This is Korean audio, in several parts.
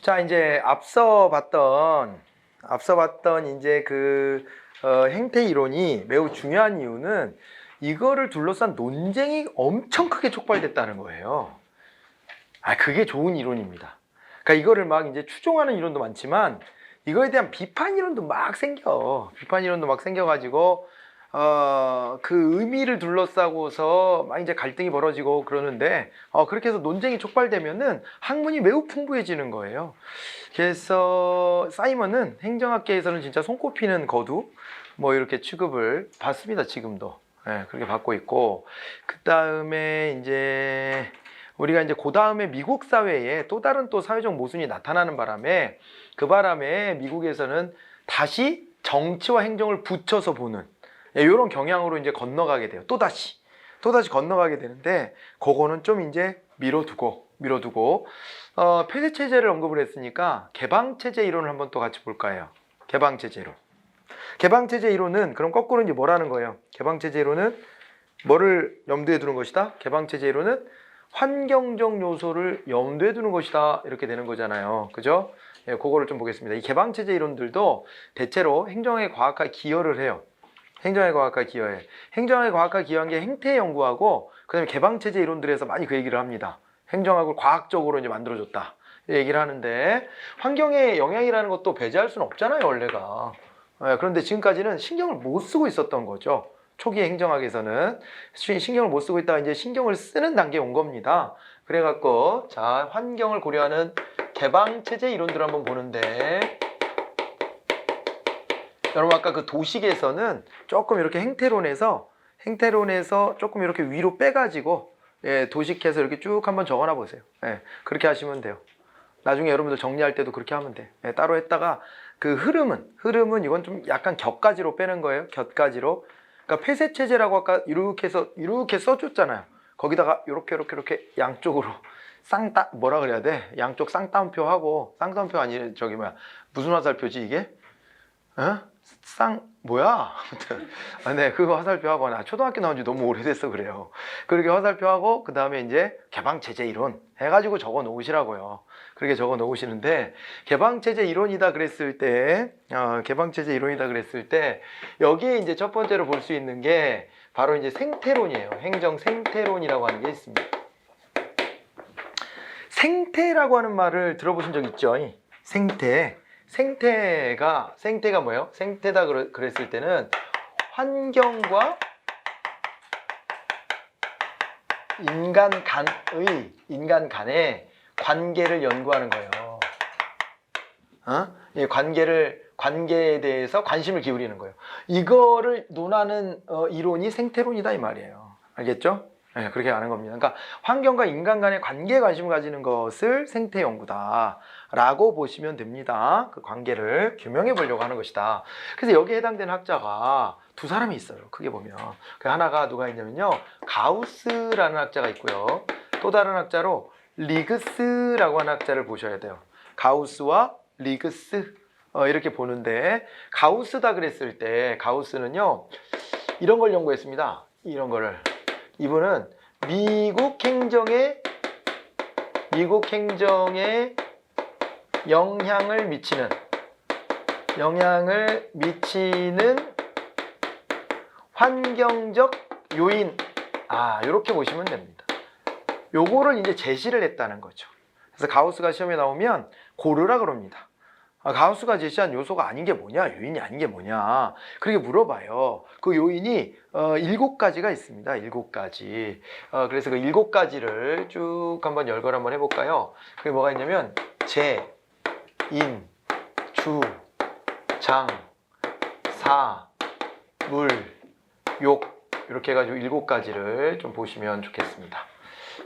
자, 이제 앞서 봤던 이제 행태 이론이 매우 중요한 이유는 이거를 둘러싼 논쟁이 엄청 크게 촉발됐다는 거예요. 그게 좋은 이론입니다. 그러니까 이거를 막 이제 추종하는 이론도 많지만 이거에 대한 비판 이론도 막 생겨가지고 그 의미를 둘러싸고서 막 이제 갈등이 벌어지고 그러는데 그렇게 해서 논쟁이 촉발되면은 학문이 매우 풍부해지는 거예요. 그래서 사이먼은 행정학계에서는 진짜 손꼽히는 거두 뭐 이렇게 취급을 받습니다. 지금도 그렇게 받고 있고, 그 다음에 이제 우리가 이제 그 다음에 미국 사회에 또 다른 또 사회적 모순이 나타나는 바람에 미국에서는 다시 정치와 행정을 붙여서 보는 이런 경향으로 이제 건너가게 돼요. 또다시 건너가게 되는데, 그거는 좀 이제 미뤄두고 폐쇄 체제를 언급을 했으니까 개방 체제 이론을 한번 또 같이 볼까요? 개방 체제 이론은 그럼 거꾸로 이제 뭐라는 거예요? 개방 체제 이론은 뭐를 염두에 두는 것이다? 개방 체제 이론은 환경적 요소를 염두에 두는 것이다, 이렇게 되는 거잖아요. 그죠? 그거를 좀 보겠습니다. 이 개방 체제 이론들도 대체로 행정에 과학화에 기여를 해요. 행정에 과학화에 기여한 게 행태 연구하고 그다음에 개방 체제 이론들에서 많이 그 얘기를 합니다. 행정학을 과학적으로 이제 만들어줬다, 얘기를 하는데, 환경의 영향이라는 것도 배제할 수는 없잖아요, 원래가. 그런데 지금까지는 신경을 못 쓰고 있었던 거죠. 초기 행정학에서는 신경을 못 쓰고 있다가 이제 신경을 쓰는 단계에 온 겁니다. 그래갖고 자, 환경을 고려하는 개방 체제 이론들을 한번 보는데, 여러분 아까 그 도식에서는 조금 이렇게 행태론에서 조금 이렇게 위로 빼가지고 도식해서 이렇게 쭉 한번 적어놔 보세요. 그렇게 하시면 돼요. 나중에 여러분들 정리할 때도 그렇게 하면 돼. 따로 했다가 그 흐름은 이건 좀 약간 격가지로 빼는 거예요. 격가지로. 그러니까 폐쇄 체제라고 아까 이렇게 해서 이렇게 써줬잖아요. 거기다가 이렇게 양쪽으로 뭐라 그래야 돼? 양쪽 쌍따옴표 하고, 쌍따옴표 아니 무슨 화살표지 이게? 뭐야? 네, 그거 화살표하고, 나 초등학교 나온 지 너무 오래돼서 그래요. 그렇게 화살표하고, 그 다음에 이제 개방체제 이론 해가지고 적어 놓으시라고요. 그렇게 적어 놓으시는데, 개방체제 이론이다 그랬을 때, 여기에 이제 첫 번째로 볼 수 있는 게 바로 이제 생태론이에요. 행정 생태론이라고 하는 게 있습니다. 생태라고 하는 말을 들어보신 적 있죠? 생태가 뭐예요? 생태다 그랬을 때는 환경과 인간 간의 관계를 연구하는 거예요. 이 관계에 대해서 관심을 기울이는 거예요. 이거를 논하는 이론이 생태론이다, 이 말이에요. 알겠죠? 그렇게 하는 겁니다. 그러니까 환경과 인간 간의 관계에 관심을 가지는 것을 생태 연구다라고 보시면 됩니다. 그 관계를 규명해 보려고 하는 것이다. 그래서 여기에 해당되는 학자가 두 사람이 있어요. 크게 보면. 그 하나가 누가 있냐면요, 가우스라는 학자가 있고요. 또 다른 학자로 리그스라고 하는 학자를 보셔야 돼요. 가우스와 리그스, 이렇게 보는데, 가우스다 그랬을 때 가우스는요, 이런 걸 연구했습니다. 이런 거를. 이분은 미국 행정에 영향을 미치는 환경적 요인, 이렇게 보시면 됩니다. 요거를 이제 제시를 했다는 거죠. 그래서 가우스가 시험에 나오면 고르라 그럽니다. 가우스가 제시한 요소가 아닌 게 뭐냐, 요인이 아닌 게 뭐냐, 그렇게 물어봐요. 그 요인이 7가지가 있습니다. 7가지. 그래서 그 7가지를 쭉 한번 열거를 한번 해볼까요? 그게 뭐가 있냐면 재, 인, 주, 장, 사, 물, 욕, 이렇게 해가지고 7가지를 좀 보시면 좋겠습니다.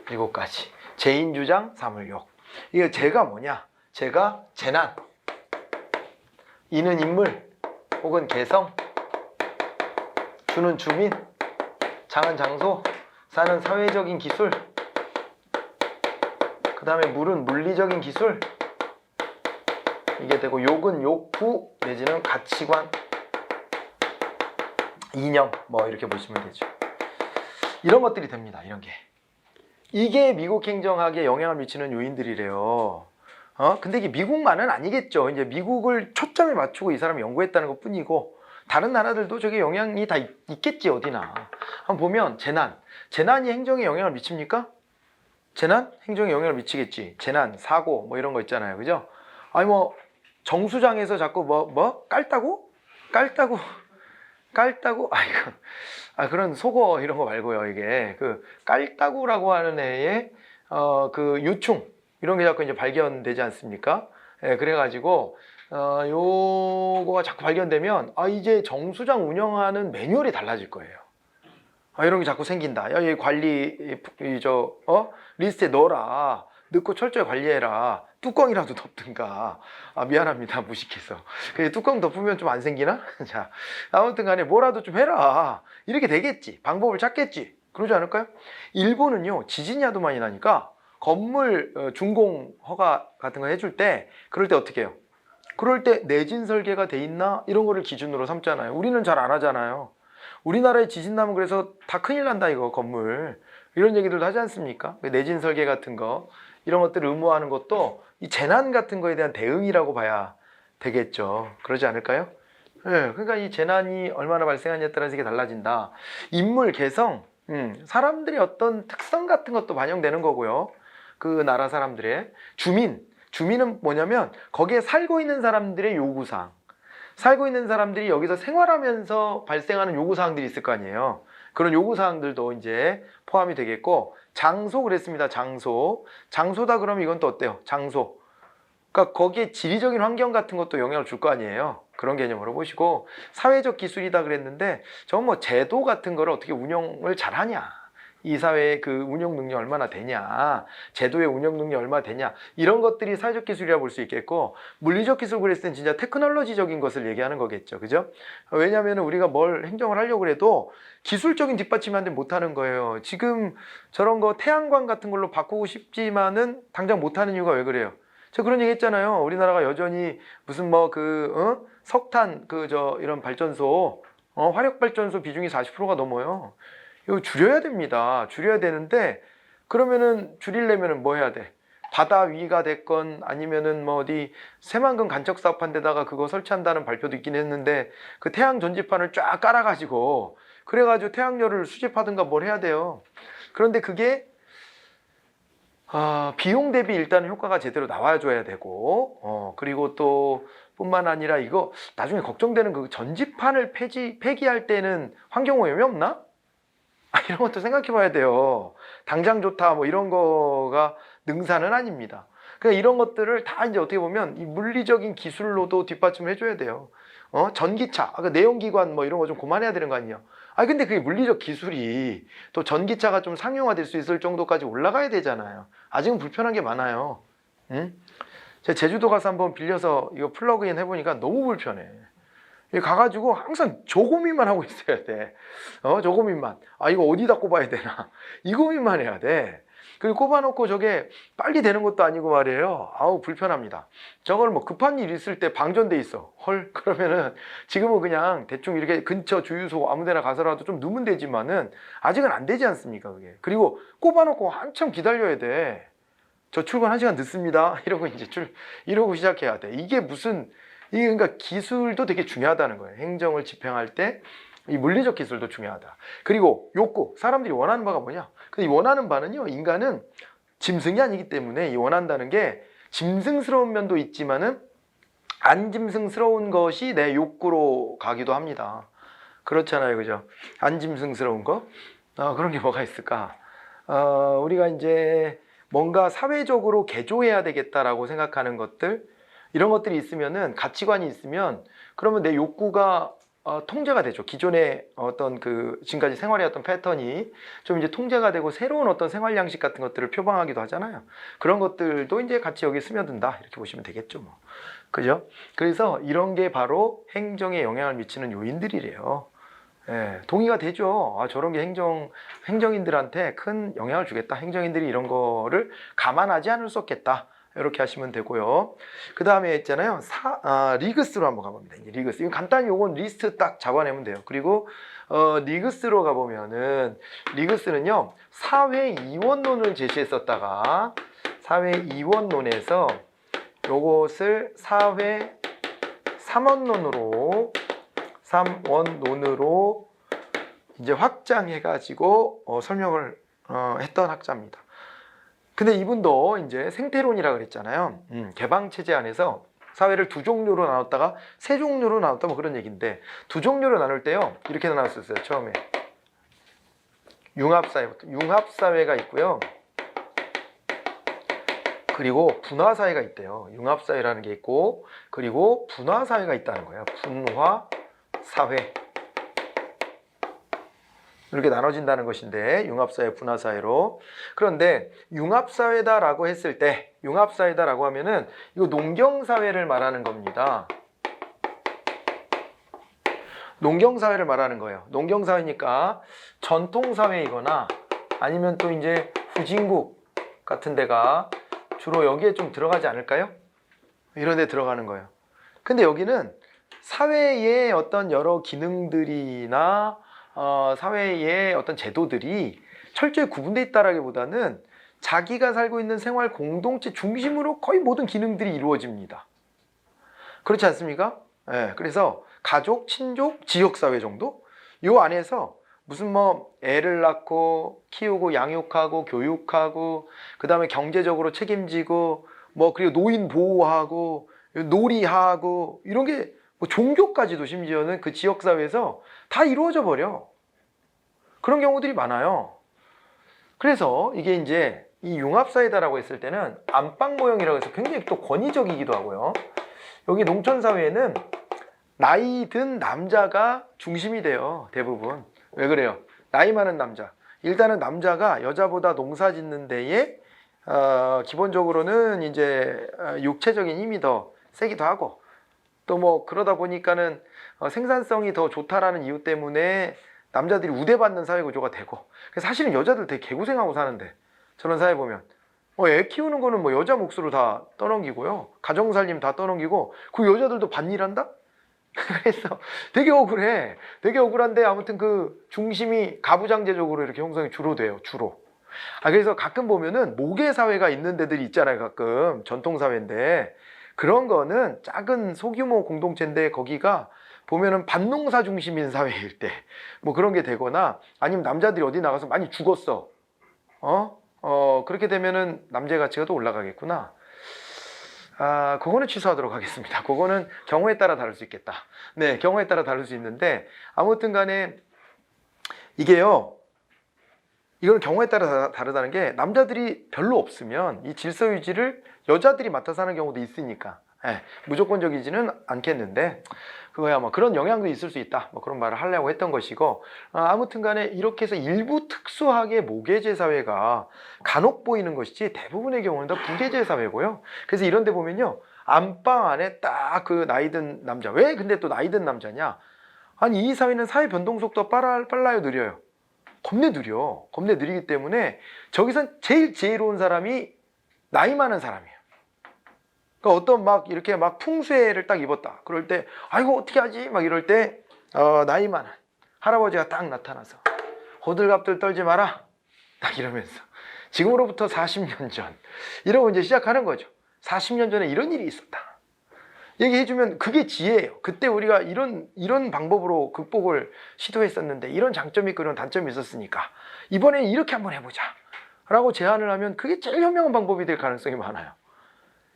7가지. 재인주장, 사물욕. 이거 재가 뭐냐? 재가 재난, 인은 인물 혹은 개성, 주는 주민, 장은 장소, 사는 사회적인 기술, 그 다음에 물은 물리적인 기술, 이게 되고, 욕은 욕구 내지는 가치관, 이념, 뭐 이렇게 보시면 되죠. 이런 것들이 됩니다. 이런 게. 이게 미국 행정학에 영향을 미치는 요인들이래요. 근데 이게 미국만은 아니겠죠. 이제 미국을 초점에 맞추고 이 사람이 연구했다는 것 뿐이고, 다른 나라들도 저게 영향이 다 있겠지, 어디나. 한번 보면, 재난이 행정에 영향을 미칩니까? 재난? 행정에 영향을 미치겠지. 재난, 사고, 뭐 이런 거 있잖아요. 그죠? 아니, 뭐, 정수장에서 자꾸 깔다고? 그런 속어 이런 거 말고요. 이게, 깔따구라고 하는 애의, 유충. 이런 게 자꾸 이제 발견되지 않습니까? 예, 그래가지고, 요거가 자꾸 발견되면, 이제 정수장 운영하는 매뉴얼이 달라질 거예요. 이런 게 자꾸 생긴다. 야, 이 관리, 리스트에 넣어라. 넣고 철저히 관리해라. 뚜껑이라도 덮든가. 미안합니다. 무식해서. 뚜껑 덮으면 좀 안 생기나? 자, 아무튼 간에 뭐라도 좀 해라. 이렇게 되겠지. 방법을 찾겠지. 그러지 않을까요? 일본은요, 지진이 하도 많이 나니까 건물 준공 허가 같은 거 해줄 때, 그럴 때 어떻게 해요? 그럴 때 내진 설계가 돼 있나? 이런 거를 기준으로 삼잖아요. 우리는 잘 안 하잖아요. 우리나라에 지진 나면 그래서 다 큰일 난다, 이거 건물. 이런 얘기들도 하지 않습니까? 내진 설계 같은 거, 이런 것들을 의무화하는 것도 이 재난 같은 거에 대한 대응이라고 봐야 되겠죠. 그러지 않을까요? 네, 그러니까 이 재난이 얼마나 발생하냐에 따라서 이게 달라진다. 인물 개성, 사람들의 어떤 특성 같은 것도 반영되는 거고요. 그 나라 사람들의 주민은 뭐냐면 거기에 살고 있는 사람들의 요구사항, 살고 있는 사람들이 여기서 생활하면서 발생하는 요구사항들이 있을 거 아니에요. 그런 요구사항들도 이제 포함이 되겠고, 장소 그랬습니다. 장소다 그러면 이건 또 어때요? 장소. 그러니까 거기에 지리적인 환경 같은 것도 영향을 줄 거 아니에요. 그런 개념으로 보시고, 사회적 기술이다 그랬는데 저건 뭐 제도 같은 거를 어떻게 운영을 잘하냐, 이 사회의 그 운영 능력이 얼마나 되냐, 제도의 운영 능력이 얼마나 되냐, 이런 것들이 사회적 기술이라 볼 수 있겠고, 물리적 기술 그랬을 땐 진짜 테크놀로지적인 것을 얘기하는 거겠죠. 그죠? 왜냐하면 우리가 뭘 행정을 하려고 해도 기술적인 뒷받침이 안 되면 못하는 거예요. 지금 저런 거 태양광 같은 걸로 바꾸고 싶지만은 당장 못하는 이유가 왜 그래요? 저 그런 얘기 했잖아요. 우리나라가 여전히 무슨 석탄 이런 발전소, 화력 발전소 비중이 40%가 넘어요. 이거 줄여야 됩니다. 줄여야 되는데, 그러면은 줄이려면은 뭐 해야 돼? 바다 위가 됐건 아니면은 어디 새만금 간척 사업한 데다가 그거 설치한다는 발표도 있긴 했는데, 그 태양 전지판을 쫙 깔아가지고 그래가지고 태양열을 수집하든가 뭘 해야 돼요. 그런데 그게 비용 대비 일단 효과가 제대로 나와줘야 되고, 그리고 또 뿐만 아니라 이거 나중에 걱정되는 그 전지판을 폐기할 때는 환경오염이 없나? 이런 것도 생각해 봐야 돼요. 당장 좋다 뭐 이런 거가 능사는 아닙니다. 그러니까 이런 것들을 다 이제 어떻게 보면 이 물리적인 기술로도 뒷받침을 해줘야 돼요. 전기차, 내연기관 뭐 이런 거 좀 그만해야 되는 거 아니에요? 근데 그게 물리적 기술이 또 전기차가 좀 상용화될 수 있을 정도까지 올라가야 되잖아요. 아직은 불편한 게 많아요. 응? 제가 제주도 가서 한번 빌려서 이거 플러그인 해보니까 너무 불편해. 가가지고 항상 저 고민만 하고 있어야 돼. 저 고민만. 이거 어디다 꼽아야 되나. 이 고민만 해야 돼. 그리고 꼽아놓고 저게 빨리 되는 것도 아니고 말이에요. 불편합니다. 저걸 뭐 급한 일 있을 때 방전돼 있어. 헐, 그러면은 지금은 그냥 대충 이렇게 근처 주유소 아무 데나 가서라도 좀 넣으면 되지만은 아직은 안 되지 않습니까, 그게. 그리고 꼽아놓고 한참 기다려야 돼. 저 출근 1시간 늦습니다. 이러고 시작해야 돼. 이게 그러니까 기술도 되게 중요하다는 거예요. 행정을 집행할 때 이 물리적 기술도 중요하다. 그리고 욕구, 사람들이 원하는 바가 뭐냐? 근데 이 원하는 바는요, 인간은 짐승이 아니기 때문에 이 원한다는 게 짐승스러운 면도 있지만은 안 짐승스러운 것이 내 욕구로 가기도 합니다. 그렇잖아요, 그죠? 안 짐승스러운 거? 그런 게 뭐가 있을까? 우리가 이제 뭔가 사회적으로 개조해야 되겠다라고 생각하는 것들, 이런 것들이 있으면은, 가치관이 있으면, 그러면 내 욕구가 통제가 되죠. 기존의 어떤 지금까지 생활해왔던 패턴이 좀 이제 통제가 되고 새로운 어떤 생활 양식 같은 것들을 표방하기도 하잖아요. 그런 것들도 이제 같이 여기 스며든다, 이렇게 보시면 되겠죠, 뭐. 그죠? 그래서 이런 게 바로 행정에 영향을 미치는 요인들이래요. 예, 동의가 되죠. 저런 게 행정인들한테 큰 영향을 주겠다. 행정인들이 이런 거를 감안하지 않을 수 없겠다. 이렇게 하시면 되고요. 그 다음에 있잖아요. 리그스로 한번 가봅니다. 이제 리그스. 이건 간단히 요건 리스트 딱 잡아내면 돼요. 그리고, 리그스로 가보면은, 리그스는요, 사회 이원론을 제시했었다가, 사회 이원론에서 요것을 사회 3원론으로 이제 확장해가지고 설명을 했던 학자입니다. 근데 이분도 이제 생태론이라 그랬잖아요. 개방체제 안에서 사회를 두 종류로 나눴다가 세 종류로 나눴다 뭐 그런 얘기인데, 두 종류로 나눌 때요 이렇게 나눴었어요. 처음에 융합사회부터, 융합사회가 있고요, 그리고 분화사회가 있대요. 융합사회라는 게 있고, 그리고 분화사회가 있다는 거예요. 분화사회, 이렇게 나눠진다는 것인데, 융합사회, 분화사회로. 그런데 융합사회다라고 했을 때, 융합사회다라고 하면은 이거 농경사회를 말하는 겁니다. 농경사회를 말하는 거예요. 농경사회니까 전통사회이거나 아니면 또 이제 후진국 같은 데가 주로 여기에 좀 들어가지 않을까요? 이런 데 들어가는 거예요. 근데 여기는 사회의 어떤 여러 기능들이나 사회의 어떤 제도들이 철저히 구분되어 있다라기보다는 자기가 살고 있는 생활 공동체 중심으로 거의 모든 기능들이 이루어집니다. 그렇지 않습니까? 네, 그래서 가족, 친족, 지역사회 정도? 요 안에서 무슨 뭐 애를 낳고 키우고 양육하고 교육하고 그 다음에 경제적으로 책임지고 뭐 그리고 노인 보호하고 놀이하고 이런 게 뭐 종교까지도 심지어는 그 지역사회에서 다 이루어져 버려. 그런 경우들이 많아요. 그래서 이게 이제 이 융합사회다라고 했을 때는 안방 모형이라고 해서 굉장히 또 권위적이기도 하고요. 여기 농촌사회에는 나이 든 남자가 중심이 돼요. 대부분. 왜 그래요? 나이 많은 남자. 일단은 남자가 여자보다 농사 짓는 데에 기본적으로는 이제 육체적인 힘이 더 세기도 하고, 또 뭐 그러다 보니까는 생산성이 더 좋다라는 이유 때문에 남자들이 우대받는 사회 구조가 되고, 사실은 여자들 되게 개고생하고 사는데 저런 사회 보면 애 키우는 거는 뭐 여자 몫으로 다 떠넘기고요, 가정살림 다 떠넘기고, 그 여자들도 밭일한다? 그래서 되게 억울해. 되게 억울한데 아무튼 그 중심이 가부장제적으로 이렇게 형성이 주로 돼요. 주로. 그래서 가끔 보면은 모계 사회가 있는 데들이 있잖아요. 가끔 전통사회인데 그런 거는 작은 소규모 공동체인데 거기가 보면은 밭농사 중심인 사회일 때 뭐 그런 게 되거나, 아니면 남자들이 어디 나가서 많이 죽었어. 그렇게 되면은 남자의 가치가 또 올라가겠구나. 그거는 취소하도록 하겠습니다. 그거는 경우에 따라 다를 수 있겠다. 네, 경우에 따라 다를 수 있는데, 아무튼 간에 이게요, 이거는 경우에 따라 다르다는 게, 남자들이 별로 없으면 이 질서 유지를 여자들이 맡아서 하는 경우도 있으니까 무조건적이지는 않겠는데, 그거야 뭐 그런 영향도 있을 수 있다, 뭐 그런 말을 하려고 했던 것이고, 아무튼 간에 이렇게 해서 일부 특수하게 모계제 사회가 간혹 보이는 것이지 대부분의 경우는 다 부계제 사회고요. 그래서 이런 데 보면요, 안방 안에 딱 그 나이든 남자. 왜 근데 또 나이든 남자냐? 아니 이 사회는 사회 변동 속도가 빨라요, 느려요? 겁내 느려. 겁내 느리기 때문에 저기선 제일 지혜로운 사람이 나이 많은 사람이에요. 그러니까 어떤 막 이렇게 막 풍쇠를 딱 입었다. 그럴 때 아이고 어떻게 하지? 막 이럴 때 나이 많은 할아버지가 딱 나타나서 호들갑들 떨지 마라. 딱 이러면서 지금으로부터 40년 전 이러고 이제 시작하는 거죠. 40년 전에 이런 일이 있었다. 얘기해주면 그게 지혜예요. 그때 우리가 이런 방법으로 극복을 시도했었는데 이런 장점이 있고 이런 단점이 있었으니까 이번에 이렇게 한번 해보자 라고 제안을 하면 그게 제일 현명한 방법이 될 가능성이 많아요.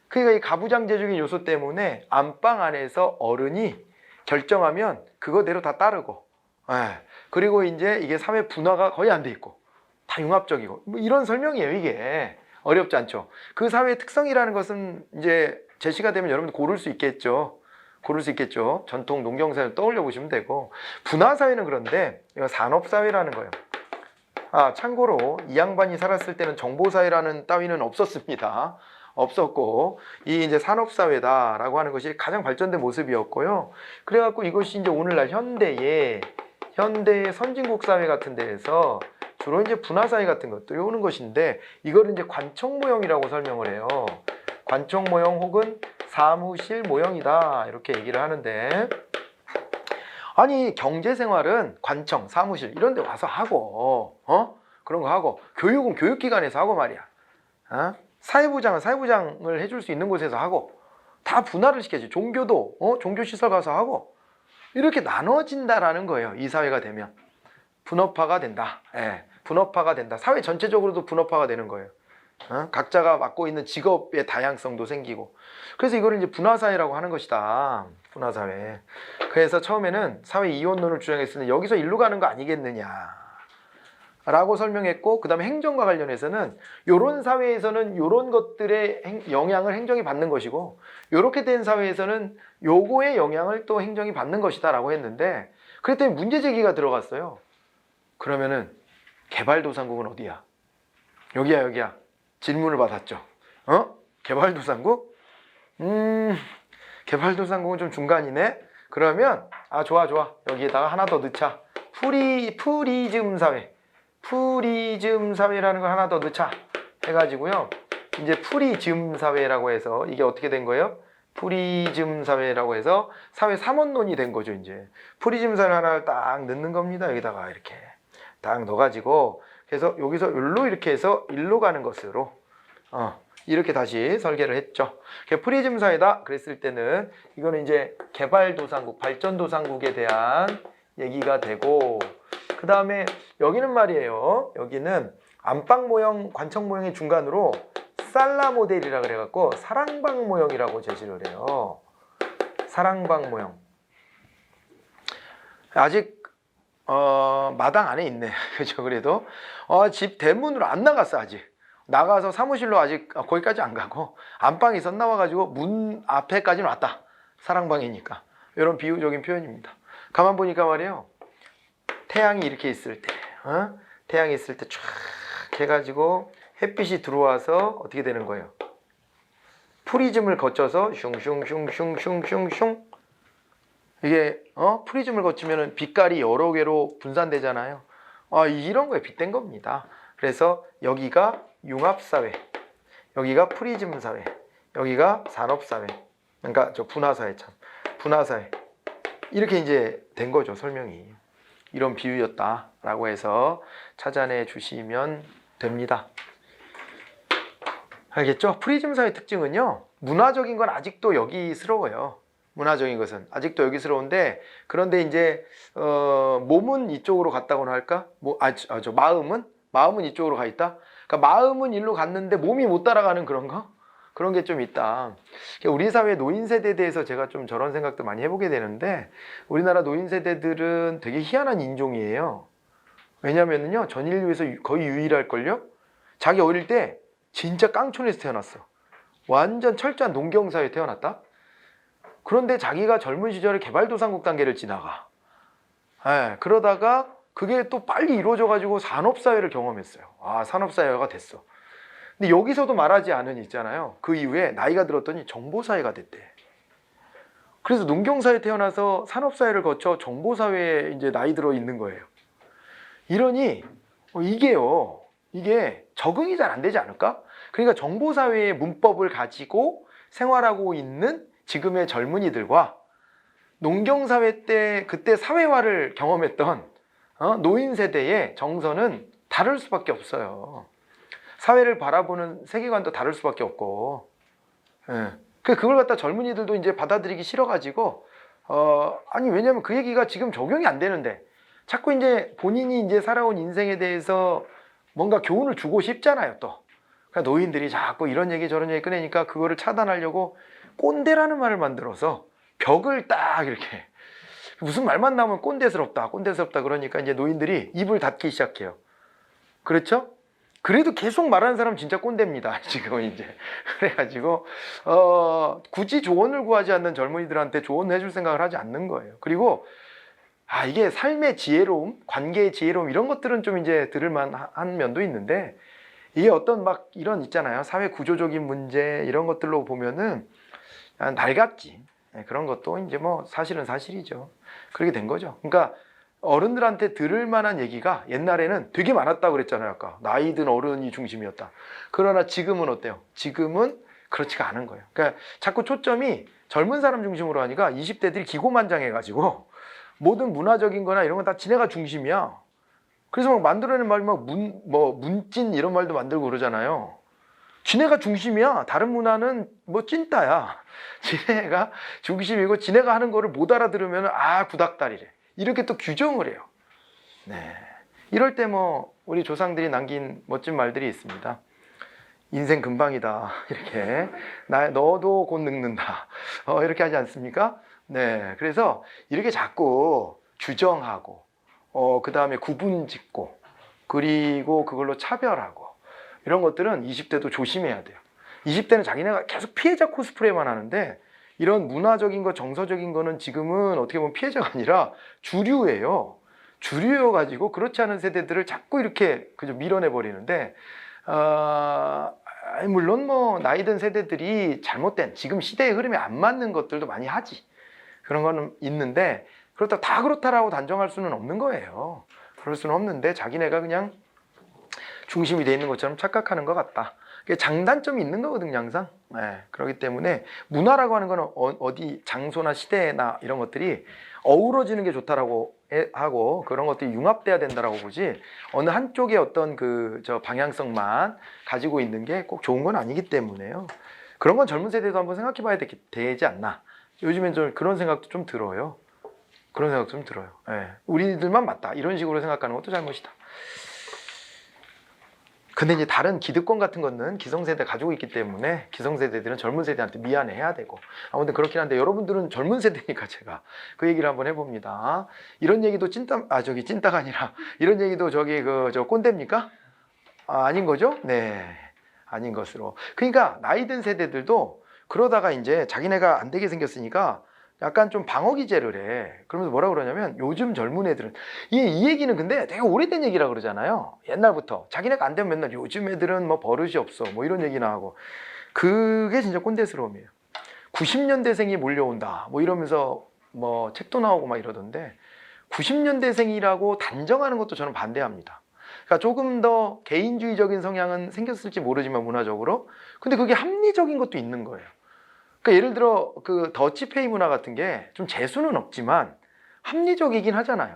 그러니까 이 가부장제적인 요소 때문에 안방 안에서 어른이 결정하면 그거대로 다 따르고, 그리고 이제 이게 사회 분화가 거의 안 돼 있고 다 융합적이고, 뭐 이런 설명이에요. 이게 어렵지 않죠. 그 사회의 특성이라는 것은 이제 제시가 되면 여러분들 고를 수 있겠죠. 전통 농경사회를 떠올려 보시면 되고, 분화사회는 그런데 이거 산업사회라는 거예요. 참고로 이 양반이 살았을 때는 정보사회라는 따위는 없었습니다. 없었고, 이 이제 산업사회다라고 하는 것이 가장 발전된 모습이었고요. 그래갖고 이것이 이제 오늘날 현대의 선진국 사회 같은 데에서 주로 이제 분화사회 같은 것들이 오는 것인데, 이거를 이제 관청 모형이라고 설명을 해요. 관청 모형 혹은 사무실 모형이다, 이렇게 얘기를 하는데, 아니 경제생활은 관청, 사무실 이런 데 와서 하고, 그런 거 하고, 교육은 교육기관에서 하고 말이야. 사회부장은 사회부장을 해줄 수 있는 곳에서 하고, 다 분화를 시켜야지. 종교도 종교시설 가서 하고 이렇게 나눠진다라는 거예요. 이 사회가 되면 분업화가 된다. 예, 분업화가 된다. 사회 전체적으로도 분업화가 되는 거예요. 각자가 맡고 있는 직업의 다양성도 생기고. 그래서 이거를 이제 분화사회라고 하는 것이다. 분화사회. 그래서 처음에는 사회 이원론을 주장했으니 여기서 일로 가는 거 아니겠느냐 라고 설명했고, 그 다음에 행정과 관련해서는 요런 사회에서는 요런 것들의 영향을 행정이 받는 것이고, 요렇게 된 사회에서는 요거의 영향을 또 행정이 받는 것이다 라고 했는데, 그랬더니 문제 제기가 들어갔어요. 그러면은 개발도상국은 어디야? 여기야. 질문을 받았죠. 개발도상국? 개발도상국은 좀 중간이네. 그러면 좋아. 여기에다가 하나 더 넣자. 프리즘 사회라는 걸 하나 더 넣자 해가지고요. 이제 프리즘 사회라고 해서 이게 어떻게 된 거예요? 프리즘 사회라고 해서 사회 3원론이 된 거죠. 이제 프리즘 사회 하나를 딱 넣는 겁니다. 여기다가 이렇게 딱 넣어가지고, 그래서 여기서 일로 이렇게 해서 일로 가는 것으로 이렇게 다시 설계를 했죠. 프리즘 사회다 그랬을 때는 이거는 이제 개발도상국, 발전도상국에 대한 얘기가 되고, 그 다음에 여기는 말이에요. 여기는 안방 모형, 관청 모형의 중간으로 살라 모델이라 그래갖고 사랑방 모형이라고 제시를 해요. 사랑방 모형. 아직 마당 안에 있네. 그죠? 그래도 집 대문으로 안 나갔어. 아직 나가서 사무실로 아직 거기까지 안 가고 안방에 있었 나와가지고 문 앞에까지는 왔다. 사랑방이니까. 이런 비유적인 표현입니다. 가만 보니까 말이에요. 태양이 이렇게 있을 때, 태양이 있을 때 쫙 해가지고 햇빛이 들어와서 어떻게 되는 거예요? 프리즘을 거쳐서 슝슝슝슝슝슝슝, 이게 프리즘을 거치면은 빛깔이 여러 개로 분산되잖아요. 이런 거에 빗댄 겁니다. 그래서 여기가 융합사회, 여기가 프리즘 사회, 여기가 산업사회, 그러니까 저 분화사회 분화사회, 이렇게 이제 된 거죠. 설명이 이런 비유였다라고 해서 찾아내 주시면 됩니다. 알겠죠? 프리즘 사회 특징은요, 문화적인 건 아직도 여기스러워요. 문화적인 것은 아직도 여기스러운데, 그런데 이제 몸은 이쪽으로 갔다고나 할까? 마음은 이쪽으로 가 있다. 그러니까 마음은 일로 갔는데 몸이 못 따라가는 그런 거? 그런 게 좀 있다. 우리 사회 노인 세대에 대해서 제가 좀 저런 생각도 많이 해보게 되는데, 우리나라 노인 세대들은 되게 희한한 인종이에요. 왜냐면은요, 전 인류에서 거의 유일할걸요? 자기 어릴 때 진짜 깡촌에서 태어났어. 완전 철저한 농경사회에 태어났다. 그런데 자기가 젊은 시절에 개발도상국 단계를 지나가. 그러다가 그게 또 빨리 이루어져가지고 산업사회를 경험했어요. 산업사회가 됐어. 근데 여기서도 말하지 않은 있잖아요. 그 이후에 나이가 들었더니 정보사회가 됐대. 그래서 농경사회에 태어나서 산업사회를 거쳐 정보사회에 이제 나이 들어 있는 거예요. 이러니 이게 적응이 잘 안 되지 않을까? 그러니까 정보사회의 문법을 가지고 생활하고 있는 지금의 젊은이들과 농경사회 때 그때 사회화를 경험했던 노인 세대의 정서는 다를 수밖에 없어요. 사회를 바라보는 세계관도 다를 수밖에 없고, 그걸 갖다 젊은이들도 이제 받아들이기 싫어가지고, 왜냐면 그 얘기가 지금 적용이 안 되는데, 자꾸 이제 본인이 이제 살아온 인생에 대해서 뭔가 교훈을 주고 싶잖아요, 또. 그러니까 노인들이 자꾸 이런 얘기 저런 얘기 꺼내니까 그거를 차단하려고 꼰대라는 말을 만들어서 벽을 딱 이렇게, 무슨 말만 나오면 꼰대스럽다 그러니까 이제 노인들이 입을 닫기 시작해요. 그렇죠? 그래도 계속 말하는 사람은 진짜 꼰대입니다. 지금은 이제. 그래가지고 굳이 조언을 구하지 않는 젊은이들한테 조언을 해줄 생각을 하지 않는 거예요. 그리고 이게 삶의 지혜로움, 관계의 지혜로움, 이런 것들은 좀 이제 들을만한 면도 있는데, 이게 어떤 막 이런 있잖아요. 사회 구조적인 문제 이런 것들로 보면은 낡았지. 그런 것도 이제 뭐 사실은 사실이죠. 그렇게 된 거죠. 그러니까 어른들한테 들을 만한 얘기가 옛날에는 되게 많았다고 그랬잖아요. 아까 나이 든 어른이 중심이었다. 그러나 지금은 어때요? 지금은 그렇지가 않은 거예요. 그러니까 자꾸 초점이 젊은 사람 중심으로 하니까 20대들이 기고만장해가지고 모든 문화적인 거나 이런 건 다 지네가 중심이야. 그래서 막 만들어내는 말이 문찐 이런 말도 만들고 그러잖아요. 지네가 중심이야. 다른 문화는 뭐 찐따야. 지네가 중심이고 지네가 하는 거를 못 알아들으면 아 구닥다리래. 이렇게 또 규정을 해요. 네. 이럴 때 뭐 우리 조상들이 남긴 멋진 말들이 있습니다. 인생 금방이다. 이렇게 너도 곧 늙는다. 이렇게 하지 않습니까? 네. 그래서 이렇게 자꾸 규정하고 그 다음에 구분짓고 그리고 그걸로 차별하고 이런 것들은 20대도 조심해야 돼요. 20대는 자기네가 계속 피해자 코스프레만 하는데 이런 문화적인 거 정서적인 거는 지금은 어떻게 보면 피해자가 아니라 주류예요. 주류여가지고 그렇지 않은 세대들을 자꾸 이렇게 그저 밀어내 버리는데 물론 뭐 나이 든 세대들이 잘못된 지금 시대의 흐름에 안 맞는 것들도 많이 하지. 그런 거는 있는데 그렇다고 다 그렇다라고 단정할 수는 없는 거예요. 그럴 수는 없는데 자기네가 그냥 중심이 돼 있는 것처럼 착각하는 것 같다. 장단점이 있는 거거든요, 항상. 네, 그렇기 때문에 문화라고 하는 거는 어디 장소나 시대나 이런 것들이 어우러지는 게 좋다라고 하고 그런 것들이 융합돼야 된다라고 보지 어느 한쪽의 어떤 저 방향성만 가지고 있는 게 꼭 좋은 건 아니기 때문에요. 그런 건 젊은 세대도 한번 생각해 봐야 되지 않나. 요즘엔 좀 그런 생각도 좀 들어요. 그런 생각도 좀 들어요. 네, 우리들만 맞다. 이런 식으로 생각하는 것도 잘못이다. 근데 이제 다른 기득권 같은 거는 기성세대 가지고 있기 때문에 기성세대들은 젊은 세대한테 미안해야 되고 아무튼 그렇긴 한데 여러분들은 젊은 세대니까 제가 그 얘기를 한번 해봅니다. 이런 얘기도 찐따가 아니라 이런 얘기도 저 꼰대입니까? 아닌 거죠? 네, 아닌 것으로. 그러니까 나이 든 세대들도 그러다가 이제 자기네가 안 되게 생겼으니까 약간 좀 방어 기제를 해. 그러면서 뭐라 그러냐면 요즘 젊은 애들은 이 얘기는 근데 되게 오래된 얘기라 그러잖아요. 옛날부터 자기네가 안 되면 맨날 요즘 애들은 뭐 버릇이 없어 뭐 이런 얘기나 하고 그게 진짜 꼰대스러움이에요. 90년대생이 몰려온다 뭐 이러면서 뭐 책도 나오고 막 이러던데 90년대생이라고 단정하는 것도 저는 반대합니다. 그러니까 조금 더 개인주의적인 성향은 생겼을지 모르지만 문화적으로 근데 그게 합리적인 것도 있는 거예요. 그러니까 예를 들어 그 더치페이 문화 같은 게 좀 재수는 없지만 합리적이긴 하잖아요.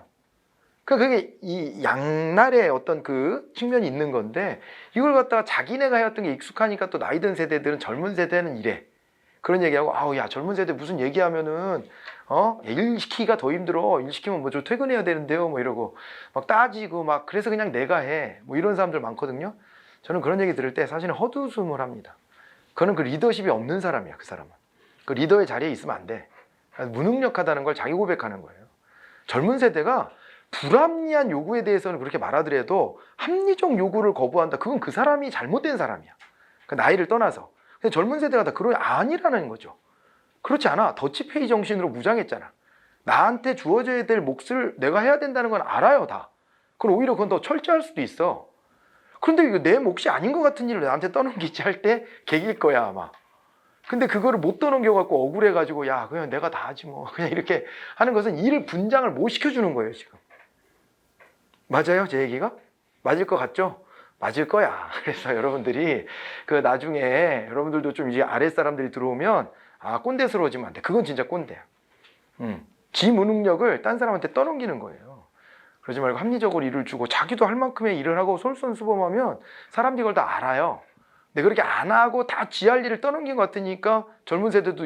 그러니까 그게 이 양날의 어떤 그 측면이 있는 건데 이걸 갖다가 자기네가 해왔던 게 익숙하니까 또 나이 든 세대들은 젊은 세대는 이래. 그런 얘기하고 아우 야 젊은 세대 무슨 얘기하면은 일 시키기가 더 힘들어. 일 시키면 뭐 좀 퇴근해야 되는데요. 뭐 이러고 막 따지고 막 그래서 그냥 내가 해. 뭐 이런 사람들 많거든요. 저는 그런 얘기 들을 때 사실은 헛웃음을 합니다. 그는 그 리더십이 없는 사람이야, 그 사람은. 그 리더의 자리에 있으면 안 돼. 무능력하다는 걸 자기 고백하는 거예요. 젊은 세대가 불합리한 요구에 대해서는 그렇게 말하더라도 합리적 요구를 거부한다. 그건 그 사람이 잘못된 사람이야. 그 나이를 떠나서. 근데 젊은 세대가 다 그런 아니라는 거죠. 그렇지 않아. 더치페이 정신으로 무장했잖아. 나한테 주어져야 될 몫을 내가 해야 된다는 건 알아요, 다. 그럼 오히려 그건 더 철저할 수도 있어. 그런데 이거 내 몫이 아닌 것 같은 일을 나한테 떠넘기지 할 때 개길 거야, 아마. 근데 그거를 못 떠넘겨갖고 억울해가지고 야 그냥 내가 다 하지 뭐 그냥 이렇게 하는 것은 일을 분장을 못 시켜주는 거예요 지금. 맞아요 제 얘기가? 맞을 것 같죠? 맞을 거야. 그래서 여러분들이 그 나중에 여러분들도 좀 이제 아랫사람들이 들어오면 아 꼰대스러워지면 안 돼. 그건 진짜 꼰대야. 지 무능력을 딴 사람한테 떠넘기는 거예요. 그러지 말고 합리적으로 일을 주고 자기도 할 만큼의 일을 하고 솔선수범하면 사람들이 그걸 다 알아요. 근데 그렇게 안 하고 다 지 할 일을 떠넘긴 것 같으니까 젊은 세대도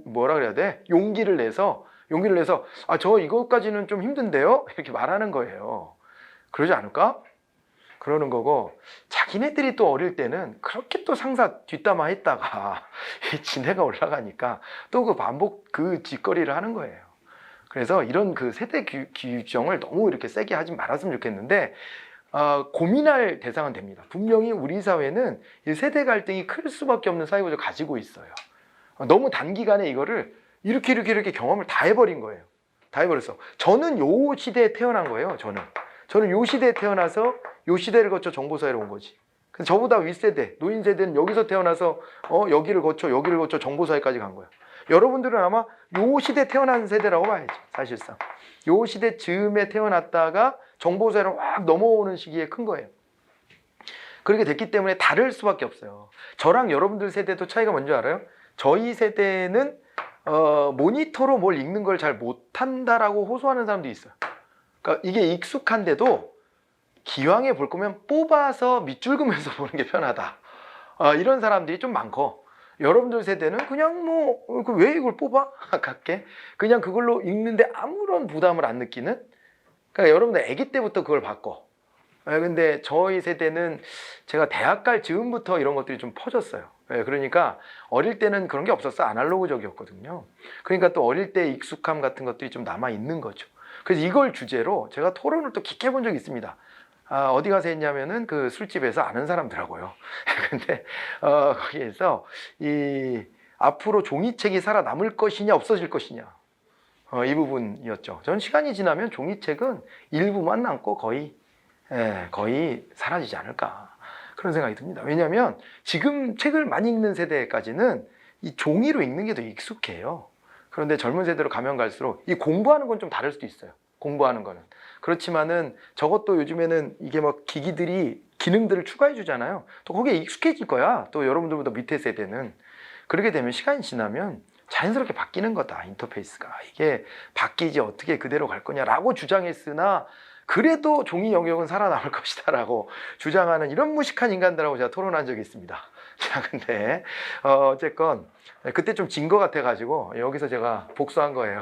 뭐라 그래야 돼? 용기를 내서 아, 저 이것까지는 좀 힘든데요? 이렇게 말하는 거예요. 그러지 않을까? 그러는 거고 자기네들이 또 어릴 때는 그렇게 또 상사 뒷담화 했다가 지네가 올라가니까 또 그 반복 그 짓거리를 하는 거예요. 그래서 이런 그 세대 규정을 너무 이렇게 세게 하지 말았으면 좋겠는데 고민할 대상은 됩니다. 분명히 우리 사회는 이 세대 갈등이 클 수밖에 없는 사회구조를 가지고 있어요. 너무 단기간에 이거를 이렇게 경험을 다 해버린 거예요. 다 해버렸어. 저는 요 시대에 태어난 거예요. 저는 요 시대에 태어나서 요 시대를 거쳐 정보사회로 온 거지. 근데 저보다 윗세대, 노인 세대는 여기서 태어나서 여기를 거쳐 정보사회까지 간 거야. 여러분들은 아마 요 시대 태어난 세대라고 봐야지. 사실상 요 시대 즈음에 태어났다가 정보사회로 확 넘어오는 시기에 큰 거예요. 그렇게 됐기 때문에 다를 수밖에 없어요. 저랑 여러분들 세대도 차이가 뭔지 알아요? 저희 세대는 모니터로 뭘 읽는 걸 잘 못한다라고 호소하는 사람도 있어요. 그러니까 이게 익숙한데도 기왕에 볼 거면 뽑아서 밑줄 그면서 보는 게 편하다. 이런 사람들이 좀 많고, 여러분들 세대는 그냥 뭐 왜 이걸 뽑아? 같게 그냥 그걸로 읽는데 아무런 부담을 안 느끼는. 그러니까 여러분들 아기 때부터 그걸 봤고, 근데 저희 세대는 제가 대학 갈 즈음부터 이런 것들이 좀 퍼졌어요. 그러니까 어릴 때는 그런 게 없었어. 아날로그적이었거든요. 그러니까 또 어릴 때 익숙함 같은 것들이 좀 남아 있는 거죠. 그래서 이걸 주제로 제가 토론을 또 깊게 해본 적이 있습니다. 어디 가서 했냐면은 그 술집에서 아는 사람들하고요. 근데 거기에서 이 앞으로 종이책이 살아남을 것이냐 없어질 것이냐, 이 부분이었죠. 전 시간이 지나면 종이책은 일부만 남고 거의 사라지지 않을까, 그런 생각이 듭니다. 왜냐하면 지금 책을 많이 읽는 세대까지는 이 종이로 읽는 게 더 익숙해요. 그런데 젊은 세대로 가면 갈수록 이 공부하는 건 좀 다를 수도 있어요. 공부하는 거는. 그렇지만은 저것도 요즘에는 이게 막 기기들이 기능들을 추가해 주잖아요. 또 거기에 익숙해질 거야. 또 여러분들보다 밑에 세대는. 그렇게 되면 시간이 지나면 자연스럽게 바뀌는 거다, 인터페이스가. 이게 바뀌지 어떻게 그대로 갈 거냐라고 주장했으나, 그래도 종이 영역은 살아남을 것이다 라고 주장하는 이런 무식한 인간들하고 제가 토론한 적이 있습니다. 자, 근데 어쨌건 그때 좀 진 것 같아가지고 여기서 제가 복수한 거예요.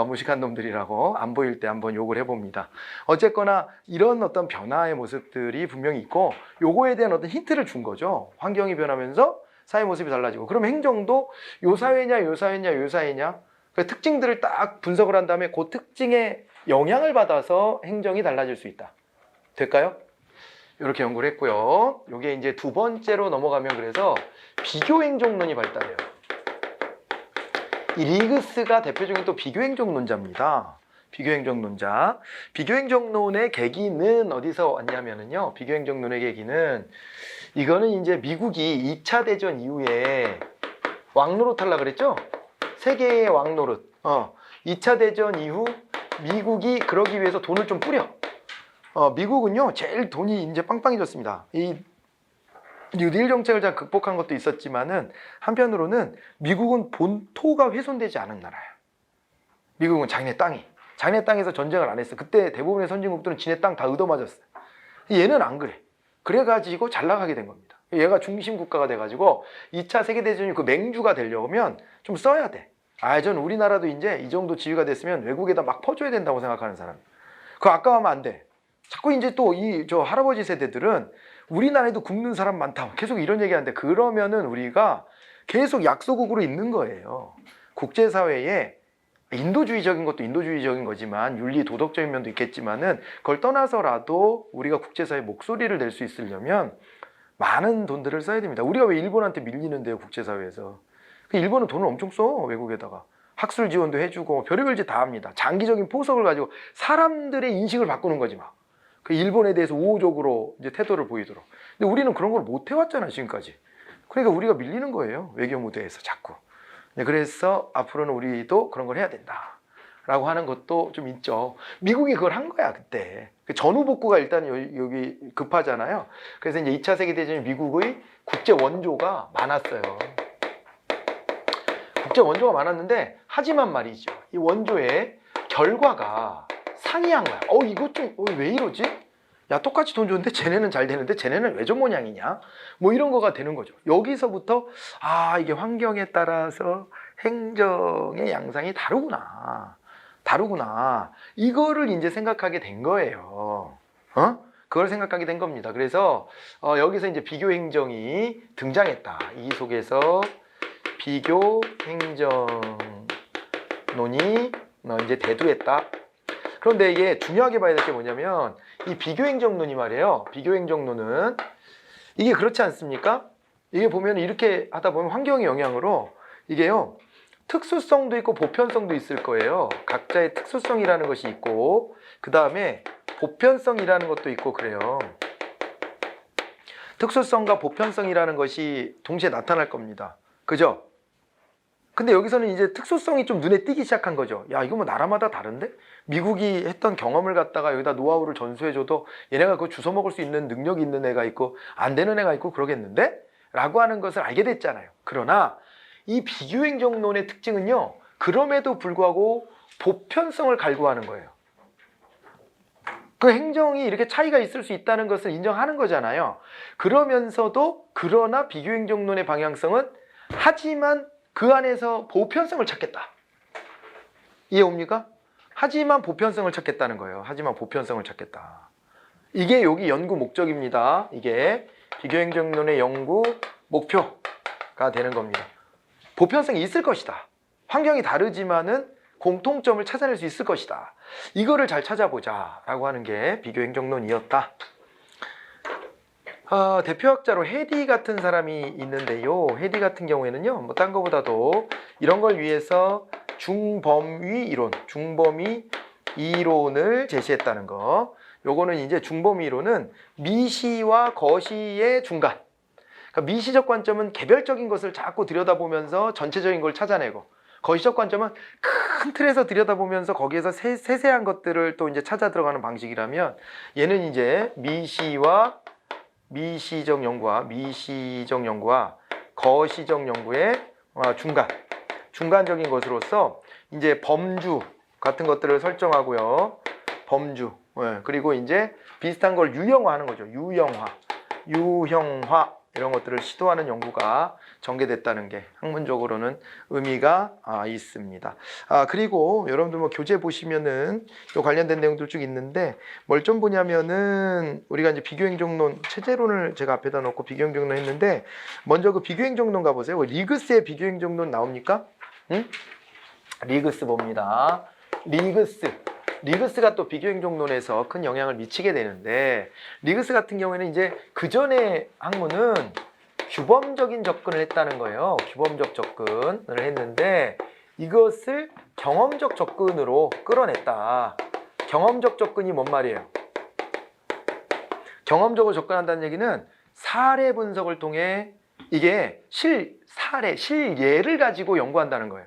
무식한 놈들이라고 안 보일 때 한번 욕을 해봅니다. 어쨌거나 이런 어떤 변화의 모습들이 분명히 있고, 요거에 대한 어떤 힌트를 준 거죠. 환경이 변하면서 사회 모습이 달라지고, 그럼 행정도 요 사회냐 요 사회냐 요 사회냐, 그 특징들을 딱 분석을 한 다음에 그 특징에 영향을 받아서 행정이 달라질 수 있다. 될까요? 이렇게 연구를 했고요. 이게 이제 두 번째로 넘어가면, 그래서 비교행정론이 발달해요. 이 리그스가 대표적인 또 비교행정론자입니다. 비교행정론자. 비교행정론의 계기는 어디서 왔냐면요. 비교행정론의 계기는, 이거는 이제 미국이 2차 대전 이후에 왕노릇 하려고 그랬죠? 세계의 왕노릇. 2차 대전 이후 미국이 그러기 위해서 돈을 좀 뿌려. 미국은요, 제일 돈이 이제 빵빵해졌습니다. 이 뉴딜 정책을 잘 극복한 것도 있었지만은, 한편으로는 미국은 본토가 훼손되지 않은 나라야. 미국은 자기네 땅에서 전쟁을 안 했어. 그때 대부분의 선진국들은 지네 땅 다 얻어맞았어. 얘는 안 그래. 그래가지고 잘 나가게 된 겁니다. 얘가 중심 국가가 돼가지고 2차 세계대전이 그 맹주가 되려면 좀 써야 돼. 전 우리나라도 이제 이 정도 지위가 됐으면 외국에다 막 퍼줘야 된다고 생각하는 사람. 그거 아까워하면 안 돼. 자꾸 이제 또 저 할아버지 세대들은 우리나라에도 굶는 사람 많다, 계속 이런 얘기하는데, 그러면은 우리가 계속 약소국으로 있는 거예요. 국제사회에 인도주의적인 것도 인도주의적인 거지만 윤리 도덕적인 면도 있겠지만은, 그걸 떠나서라도 우리가 국제사회에 목소리를 낼 수 있으려면 많은 돈들을 써야 됩니다. 우리가 왜 일본한테 밀리는데요, 국제사회에서. 일본은 돈을 엄청 써, 외국에다가. 학술 지원도 해주고 별의별 짓 다 합니다. 장기적인 포석을 가지고 사람들의 인식을 바꾸는 거지 막. 그 일본에 대해서 우호적으로 이제 태도를 보이도록. 근데 우리는 그런 걸 못 해왔잖아, 지금까지. 그러니까 우리가 밀리는 거예요, 외교 무대에서 자꾸. 그래서 앞으로는 우리도 그런 걸 해야 된다 라고 하는 것도 좀 있죠. 미국이 그걸 한 거야, 그때. 전후 복구가 일단 여기 급하잖아요. 그래서 이제 2차 세계대전에 미국의 국제 원조가 많았어요. 국제 원조가 많았는데, 하지만 말이죠, 이 원조의 결과가 상이한 거야. 이거 좀 왜 이러지? 야, 똑같이 돈 줬는데 쟤네는 잘 되는데 쟤네는 왜 저 모양이냐? 뭐 이런 거가 되는 거죠. 여기서부터 이게 환경에 따라서 행정의 양상이 다르구나. 이거를 이제 생각하게 된 거예요. 그걸 생각하게 된 겁니다. 그래서 여기서 이제 비교 행정이 등장했다. 이 속에서 비교 행정론이 이제 대두했다. 그런데 이게 중요하게 봐야 될 게 뭐냐면, 이 비교행정론이 말이에요. 비교행정론은 이게 그렇지 않습니까? 이게 보면 이렇게 하다 보면 환경의 영향으로 이게요, 특수성도 있고 보편성도 있을 거예요. 각자의 특수성이라는 것이 있고, 그 다음에 보편성이라는 것도 있고 그래요. 특수성과 보편성이라는 것이 동시에 나타날 겁니다. 그죠? 근데 여기서는 이제 특수성이 좀 눈에 띄기 시작한 거죠. 야, 이거 뭐 나라마다 다른데? 미국이 했던 경험을 갖다가 여기다 노하우를 전수해줘도 얘네가 그거 주워 먹을 수 있는 능력이 있는 애가 있고 안 되는 애가 있고 그러겠는데? 라고 하는 것을 알게 됐잖아요. 그러나 이 비교행정론의 특징은요, 그럼에도 불구하고 보편성을 갈구하는 거예요. 그 행정이 이렇게 차이가 있을 수 있다는 것을 인정하는 거잖아요. 그러면서도 그러나 비교행정론의 방향성은 하지만 그 안에서 보편성을 찾겠다. 이해 옵니까? 하지만 보편성을 찾겠다는 거예요. 하지만 보편성을 찾겠다. 이게 여기 연구 목적입니다. 이게 비교행정론의 연구 목표가 되는 겁니다. 보편성이 있을 것이다. 환경이 다르지만은 공통점을 찾아낼 수 있을 것이다. 이거를 잘 찾아보자 라고 하는 게 비교행정론이었다. 대표학자로 헤디 같은 사람이 있는데요. 헤디 같은 경우에는요, 뭐 딴 거보다도 이런 걸 위해서 중범위 이론, 중범위 이론을 제시했다는 거. 요거는 이제 중범위 이론은 미시와 거시의 중간. 그러니까 미시적 관점은 개별적인 것을 자꾸 들여다보면서 전체적인 걸 찾아내고, 거시적 관점은 큰 틀에서 들여다보면서 거기에서 세세한 것들을 또 이제 찾아 들어가는 방식이라면, 얘는 이제 미시적 연구와 거시적 연구의 중간적인 것으로서 이제 범주 같은 것들을 설정하고요. 범주. 그리고 이제 비슷한 걸 유형화하는 거죠. 유형화 이런 것들을 시도하는 연구가 전개됐다는 게 학문적으로는 의미가 있습니다. 그리고 여러분들 뭐 교재 보시면은 또 관련된 내용들 쭉 있는데 뭘 좀 보냐면은 우리가 이제 비교행정론 체제론을 제가 앞에다 놓고 비교행정론 했는데 먼저 그 비교행정론 가보세요. 리그스의 비교행정론 나옵니까? 응? 리그스 봅니다. 리그스가 또 비교행정론에서 큰 영향을 미치게 되는데, 리그스 같은 경우에는 이제 그 전에 학문은 규범적인 접근을 했다는 거예요. 규범적 접근을 했는데 이것을 경험적 접근으로 끌어냈다. 경험적 접근이 뭔 말이에요? 경험적으로 접근한다는 얘기는 사례 분석을 통해 이게 실예를 가지고 연구한다는 거예요.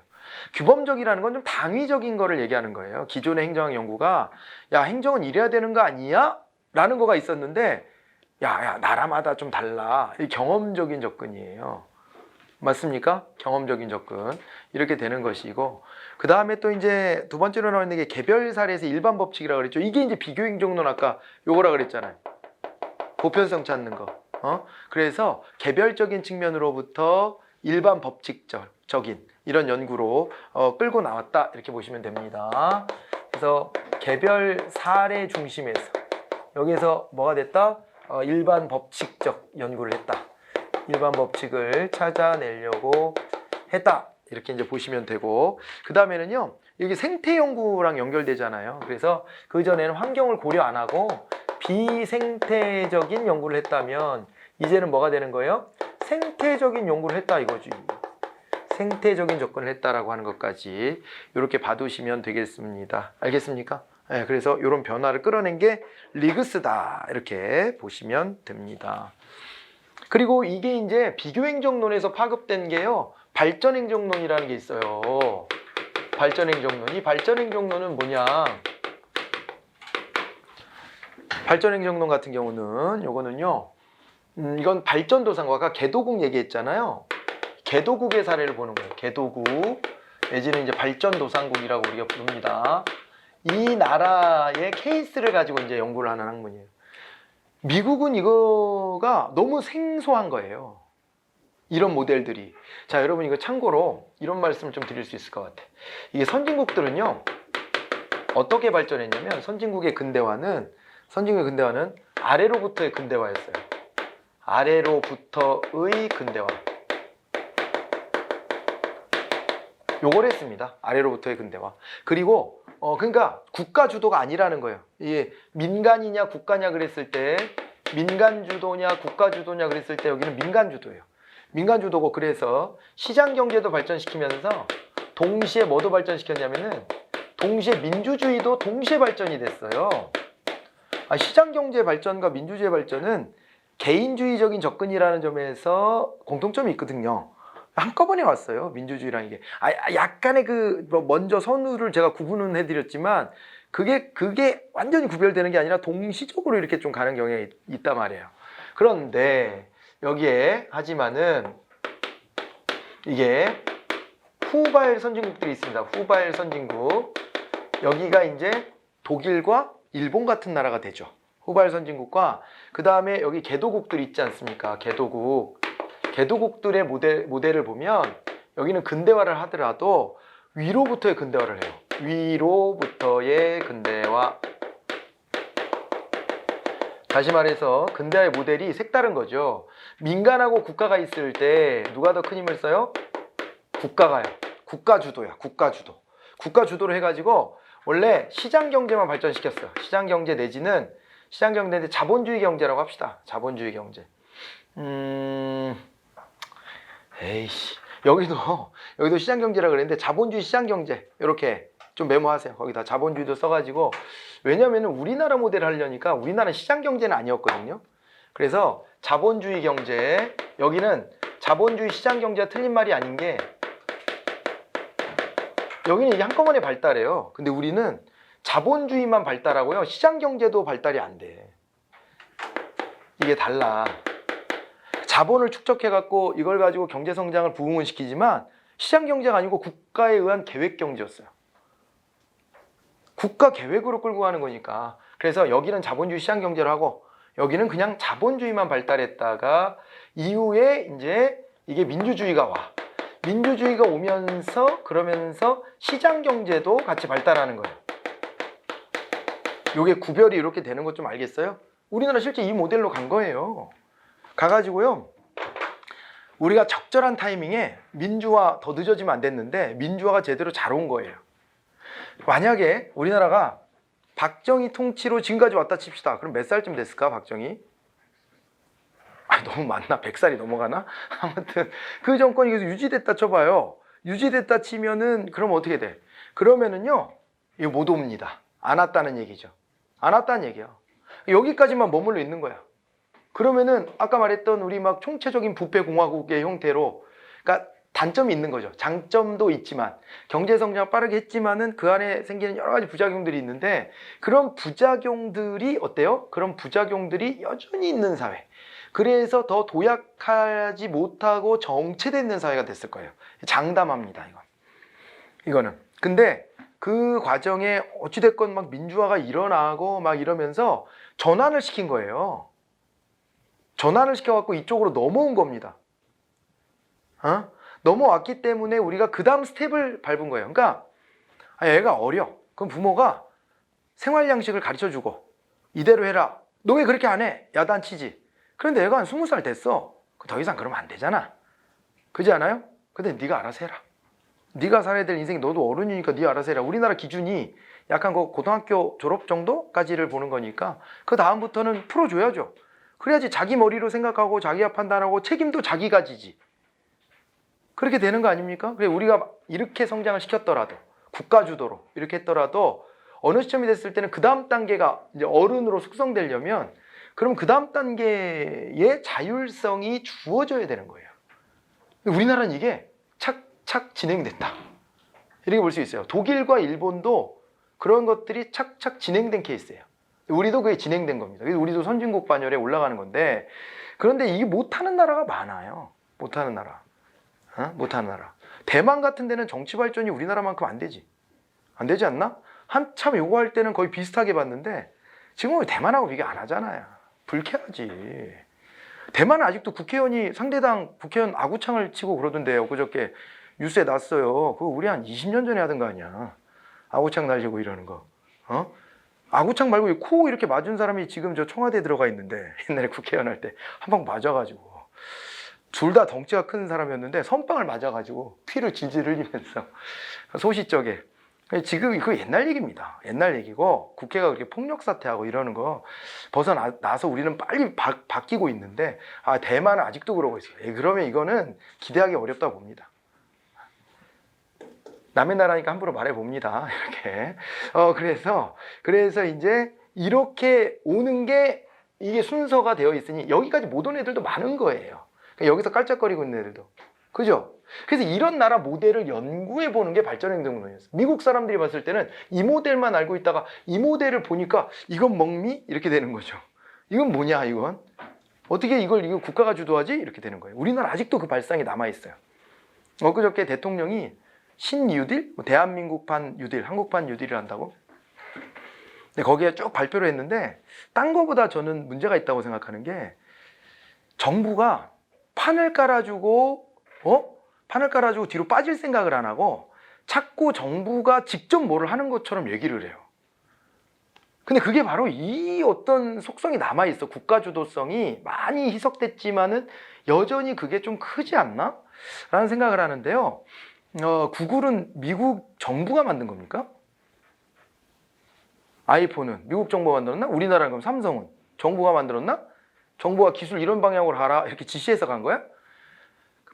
규범적이라는 건 좀 당위적인 거를 얘기하는 거예요. 기존의 행정학 연구가 야, 행정은 이래야 되는 거 아니야? 라는 거가 있었는데 야, 나라마다 좀 달라. 이 경험적인 접근이에요. 맞습니까? 경험적인 접근. 이렇게 되는 것이고, 그 다음에 또 이제 두 번째로 나와 있는 게 개별 사례에서 일반 법칙이라고 그랬죠. 이게 이제 비교행정론 아까 요거라 그랬잖아요. 보편성 찾는 거. 그래서 개별적인 측면으로부터 일반 법칙적인 이런 연구로 끌고 나왔다. 이렇게 보시면 됩니다. 그래서 개별 사례 중심에서 여기에서 뭐가 됐다? 일반 법칙적 연구를 했다. 일반 법칙을 찾아내려고 했다. 이렇게 이제 보시면 되고, 그 다음에는요, 여기 생태 연구랑 연결되잖아요. 그래서 그 전에는 환경을 고려 안 하고 비생태적인 연구를 했다면 이제는 뭐가 되는 거예요? 생태적인 연구를 했다 이거지. 생태적인 접근을 했다라고 하는 것까지 이렇게 봐두시면 되겠습니다. 알겠습니까? 네, 그래서 이런 변화를 끌어낸 게 리그스다 이렇게 보시면 됩니다. 그리고 이게 이제 비교행정론에서 파급된 게요, 발전행정론이라는 게 있어요. 발전행정론. 이 발전행정론은 뭐냐? 발전행정론 같은 경우는 요거는요, 이건 발전도상국, 아까 개도국 얘기했잖아요. 개도국의 사례를 보는 거예요. 개도국 내지는 이제 발전도상국이라고 우리가 부릅니다. 이 나라의 케이스를 가지고 이제 연구를 하는 학문이에요. 미국은 이거가 너무 생소한 거예요. 이런 모델들이. 자, 여러분 이거 참고로 이런 말씀을 좀 드릴 수 있을 것 같아. 이게 선진국들은요, 어떻게 발전했냐면 선진국의 근대화는 아래로부터의 근대화였어요. 아래로부터의 근대화. 요걸 했습니다. 아래로부터의 근대화. 그리고 그러니까 국가 주도가 아니라는 거예요. 이게 민간이냐 국가냐 그랬을 때, 민간 주도냐 국가 주도냐 그랬을 때 여기는 민간 주도예요. 민간 주도고, 그래서 시장 경제도 발전시키면서 동시에 뭐도 발전시켰냐면은 동시에 민주주의도 동시에 발전이 됐어요. 시장 경제 발전과 민주주의 발전은 개인주의적인 접근이라는 점에서 공통점이 있거든요. 한꺼번에 왔어요. 민주주의랑 이게. 약간의 먼저 선우를 제가 구분은 해드렸지만 그게 완전히 구별되는 게 아니라 동시적으로 이렇게 좀 가는 경향이 있단 말이에요. 그런데 여기에 하지만은 이게 후발 선진국들이 있습니다. 후발 선진국. 여기가 이제 독일과 일본 같은 나라가 되죠. 후발 선진국과 그 다음에 여기 개도국들 있지 않습니까? 개도국들의 모델을 보면 여기는 근대화를 하더라도 위로부터의 근대화를 해요. 위로부터의 근대화. 다시 말해서 근대화의 모델이 색다른 거죠. 민간하고 국가가 있을 때 누가 더 큰 힘을 써요? 국가가요. 국가주도야. 국가주도. 국가주도를 해가지고 원래 시장경제만 발전시켰어요. 시장경제 내지는 시장경제인데 자본주의 경제라고 합시다. 자본주의 경제. 에이씨. 여기도 시장경제라 그랬는데 자본주의 시장경제 이렇게 좀 메모하세요. 거기다 자본주의도 써가지고. 왜냐면은 우리나라 모델을 하려니까 우리나라는 시장경제는 아니었거든요. 그래서 자본주의 경제, 여기는 자본주의 시장경제가 틀린 말이 아닌 게 여기는 이게 한꺼번에 발달해요. 근데 우리는 자본주의만 발달하고요. 시장경제도 발달이 안 돼. 이게 달라. 자본을 축적해갖고 이걸 가지고 경제성장을 부흥을 시키지만 시장경제가 아니고 국가에 의한 계획경제였어요. 국가 계획으로 끌고 가는 거니까. 그래서 여기는 자본주의 시장경제를 하고 여기는 그냥 자본주의만 발달했다가 이후에 이제 이게 민주주의가 와. 민주주의가 오면서 그러면서 시장경제도 같이 발달하는 거예요. 요게 구별이 이렇게 되는 것 좀 알겠어요? 우리나라 실제 이 모델로 간 거예요. 가가지고요. 우리가 적절한 타이밍에 민주화 더 늦어지면 안 됐는데 민주화가 제대로 잘 온 거예요. 만약에 우리나라가 박정희 통치로 지금까지 왔다 칩시다. 그럼 몇 살쯤 됐을까 박정희? 너무 많나? 100살이 넘어가나? 아무튼 그 정권이 계속 유지됐다 쳐봐요. 유지됐다 치면은 그럼 어떻게 돼? 그러면은요 이거 못 옵니다. 안 왔다는 얘기죠. 안 왔다는 얘기야. 여기까지만 머물러 있는 거야. 그러면은 아까 말했던 우리 막 총체적인 부패공화국의 형태로, 그러니까 단점이 있는 거죠. 장점도 있지만 경제성장 빠르게 했지만은 그 안에 생기는 여러 가지 부작용들이 있는데 그런 부작용들이 어때요? 그런 부작용들이 여전히 있는 사회. 그래서 더 도약하지 못하고 정체되어 있는 사회가 됐을 거예요. 장담합니다. 이거는. 근데 그 과정에 어찌됐건 막 민주화가 일어나고 막 이러면서 전환을 시킨 거예요. 전환을 시켜갖고 이쪽으로 넘어온 겁니다. 넘어왔기 때문에 우리가 그 다음 스텝을 밟은 거예요. 그러니까 얘가 어려. 그럼 부모가 생활 양식을 가르쳐주고 이대로 해라. 너 왜 그렇게 안 해? 야단치지. 그런데 얘가 한 20살 됐어. 더 이상 그러면 안 되잖아. 그렇지 않아요? 근데 네가 알아서 해라. 네가 살아야 될 인생이 너도 어른이니까 네 알아서 해라. 우리나라 기준이 약간 그 고등학교 졸업 정도까지를 보는 거니까 그 다음부터는 풀어줘야죠. 그래야지 자기 머리로 생각하고 자기가 판단하고 책임도 자기가 지지. 그렇게 되는 거 아닙니까? 그래 우리가 이렇게 성장을 시켰더라도 국가 주도로 이렇게 했더라도 어느 시점이 됐을 때는 그 다음 단계가 이제 어른으로 숙성되려면 그럼 그 다음 단계의 자율성이 주어져야 되는 거예요. 우리나라는 이게 착착 진행됐다. 이렇게 볼 수 있어요. 독일과 일본도 그런 것들이 착착 진행된 케이스예요. 우리도 그게 진행된 겁니다. 그래서 우리도 선진국 반열에 올라가는 건데 그런데 이게 못하는 나라가 많아요. 못하는 나라. 못하는 나라. 대만 같은 데는 정치 발전이 우리나라만큼 안 되지. 안 되지 않나? 한참 요구할 때는 거의 비슷하게 봤는데 지금은 대만하고 비교 안 하잖아요. 불쾌하지. 대만은 아직도 국회의원이 상대당 국회의원 아구창을 치고 그러던데요. 그저께 뉴스에 났어요. 그거 우리 한 20년 전에 하던 거 아니야. 아구창 날리고 이러는 거. 아구창 말고 코 이렇게 맞은 사람이 지금 저 청와대에 들어가 있는데 옛날에 국회의원 할 때 한 방 맞아가지고 둘 다 덩치가 큰 사람이었는데 선빵을 맞아가지고 피를 질질 흘리면서 소시적에. 지금 그 옛날 얘기입니다. 옛날 얘기고 국회가 그렇게 폭력 사태하고 이러는 거 벗어나서 우리는 빨리 바뀌고 있는데 대만은 아직도 그러고 있어요. 그러면 이거는 기대하기 어렵다고 봅니다. 남의 나라니까 함부로 말해봅니다. 이렇게. 그래서 이제 이렇게 오는 게 이게 순서가 되어 있으니 여기까지 못 온 애들도 많은 거예요. 여기서 깔짝거리고 있는 애들도. 그죠? 그래서 이런 나라 모델을 연구해 보는 게 발전행동론이었어요. 미국 사람들이 봤을 때는 이 모델만 알고 있다가 이 모델을 보니까 이건 멍미? 이렇게 되는 거죠. 이건 뭐냐 이건? 어떻게 이거 국가가 주도하지? 이렇게 되는 거예요. 우리나라 아직도 그 발상이 남아있어요. 엊그저께 대통령이 신뉴딜? 대한민국판 뉴딜, 한국판 뉴딜을 한다고? 근데 거기에 쭉 발표를 했는데 딴 거보다 저는 문제가 있다고 생각하는 게 정부가 판을 깔아주고 판을 깔아주고 뒤로 빠질 생각을 안 하고 자꾸 정부가 직접 뭐를 하는 것처럼 얘기를 해요. 근데 그게 바로 이 어떤 속성이 남아있어. 국가주도성이 많이 희석됐지만은 여전히 그게 좀 크지 않나? 라는 생각을 하는데요. 구글은 미국 정부가 만든 겁니까? 아이폰은 미국 정부가 만들었나? 우리나라는 그럼 삼성은 정부가 만들었나? 정부가 기술 이런 방향으로 하라 이렇게 지시해서 간 거야?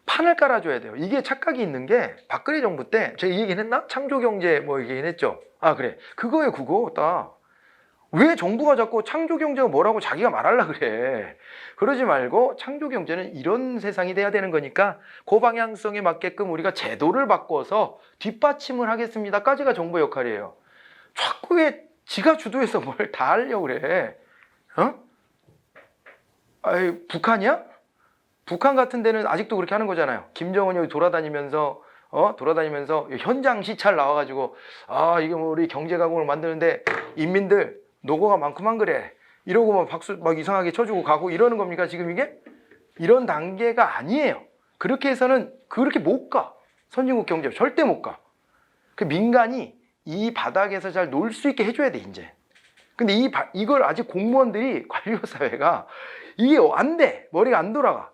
판을 깔아줘야 돼요. 이게 착각이 있는 게 박근혜 정부 때 제가 이 얘기는 했나? 창조경제 뭐 얘기는 했죠. 아 그래 그거예요 그거 딱. 왜 정부가 자꾸 창조경제가 뭐라고 자기가 말하려 그래. 그러지 말고 창조경제는 이런 세상이 돼야 되는 거니까 그 방향성에 맞게끔 우리가 제도를 바꿔서 뒷받침을 하겠습니다까지가 정부 역할이에요. 자꾸 왜 지가 주도해서 뭘 다 하려고 그래. 아이, 북한이야? 북한 같은 데는 아직도 그렇게 하는 거잖아요. 김정은이 여기 돌아다니면서 현장 시찰 나와가지고 이게 뭐 우리 경제가공을 만드는데 인민들 노고가 많구만 그래. 이러고 막 박수 막 이상하게 쳐주고 가고 이러는 겁니까 지금 이게? 이런 단계가 아니에요. 그렇게 해서는 그렇게 못 가. 선진국 경제 절대 못 가. 그 민간이 이 바닥에서 잘 놀 수 있게 해줘야 돼 이제. 근데 이걸 아직 공무원들이 관료사회가 이게 안 돼. 머리가 안 돌아가.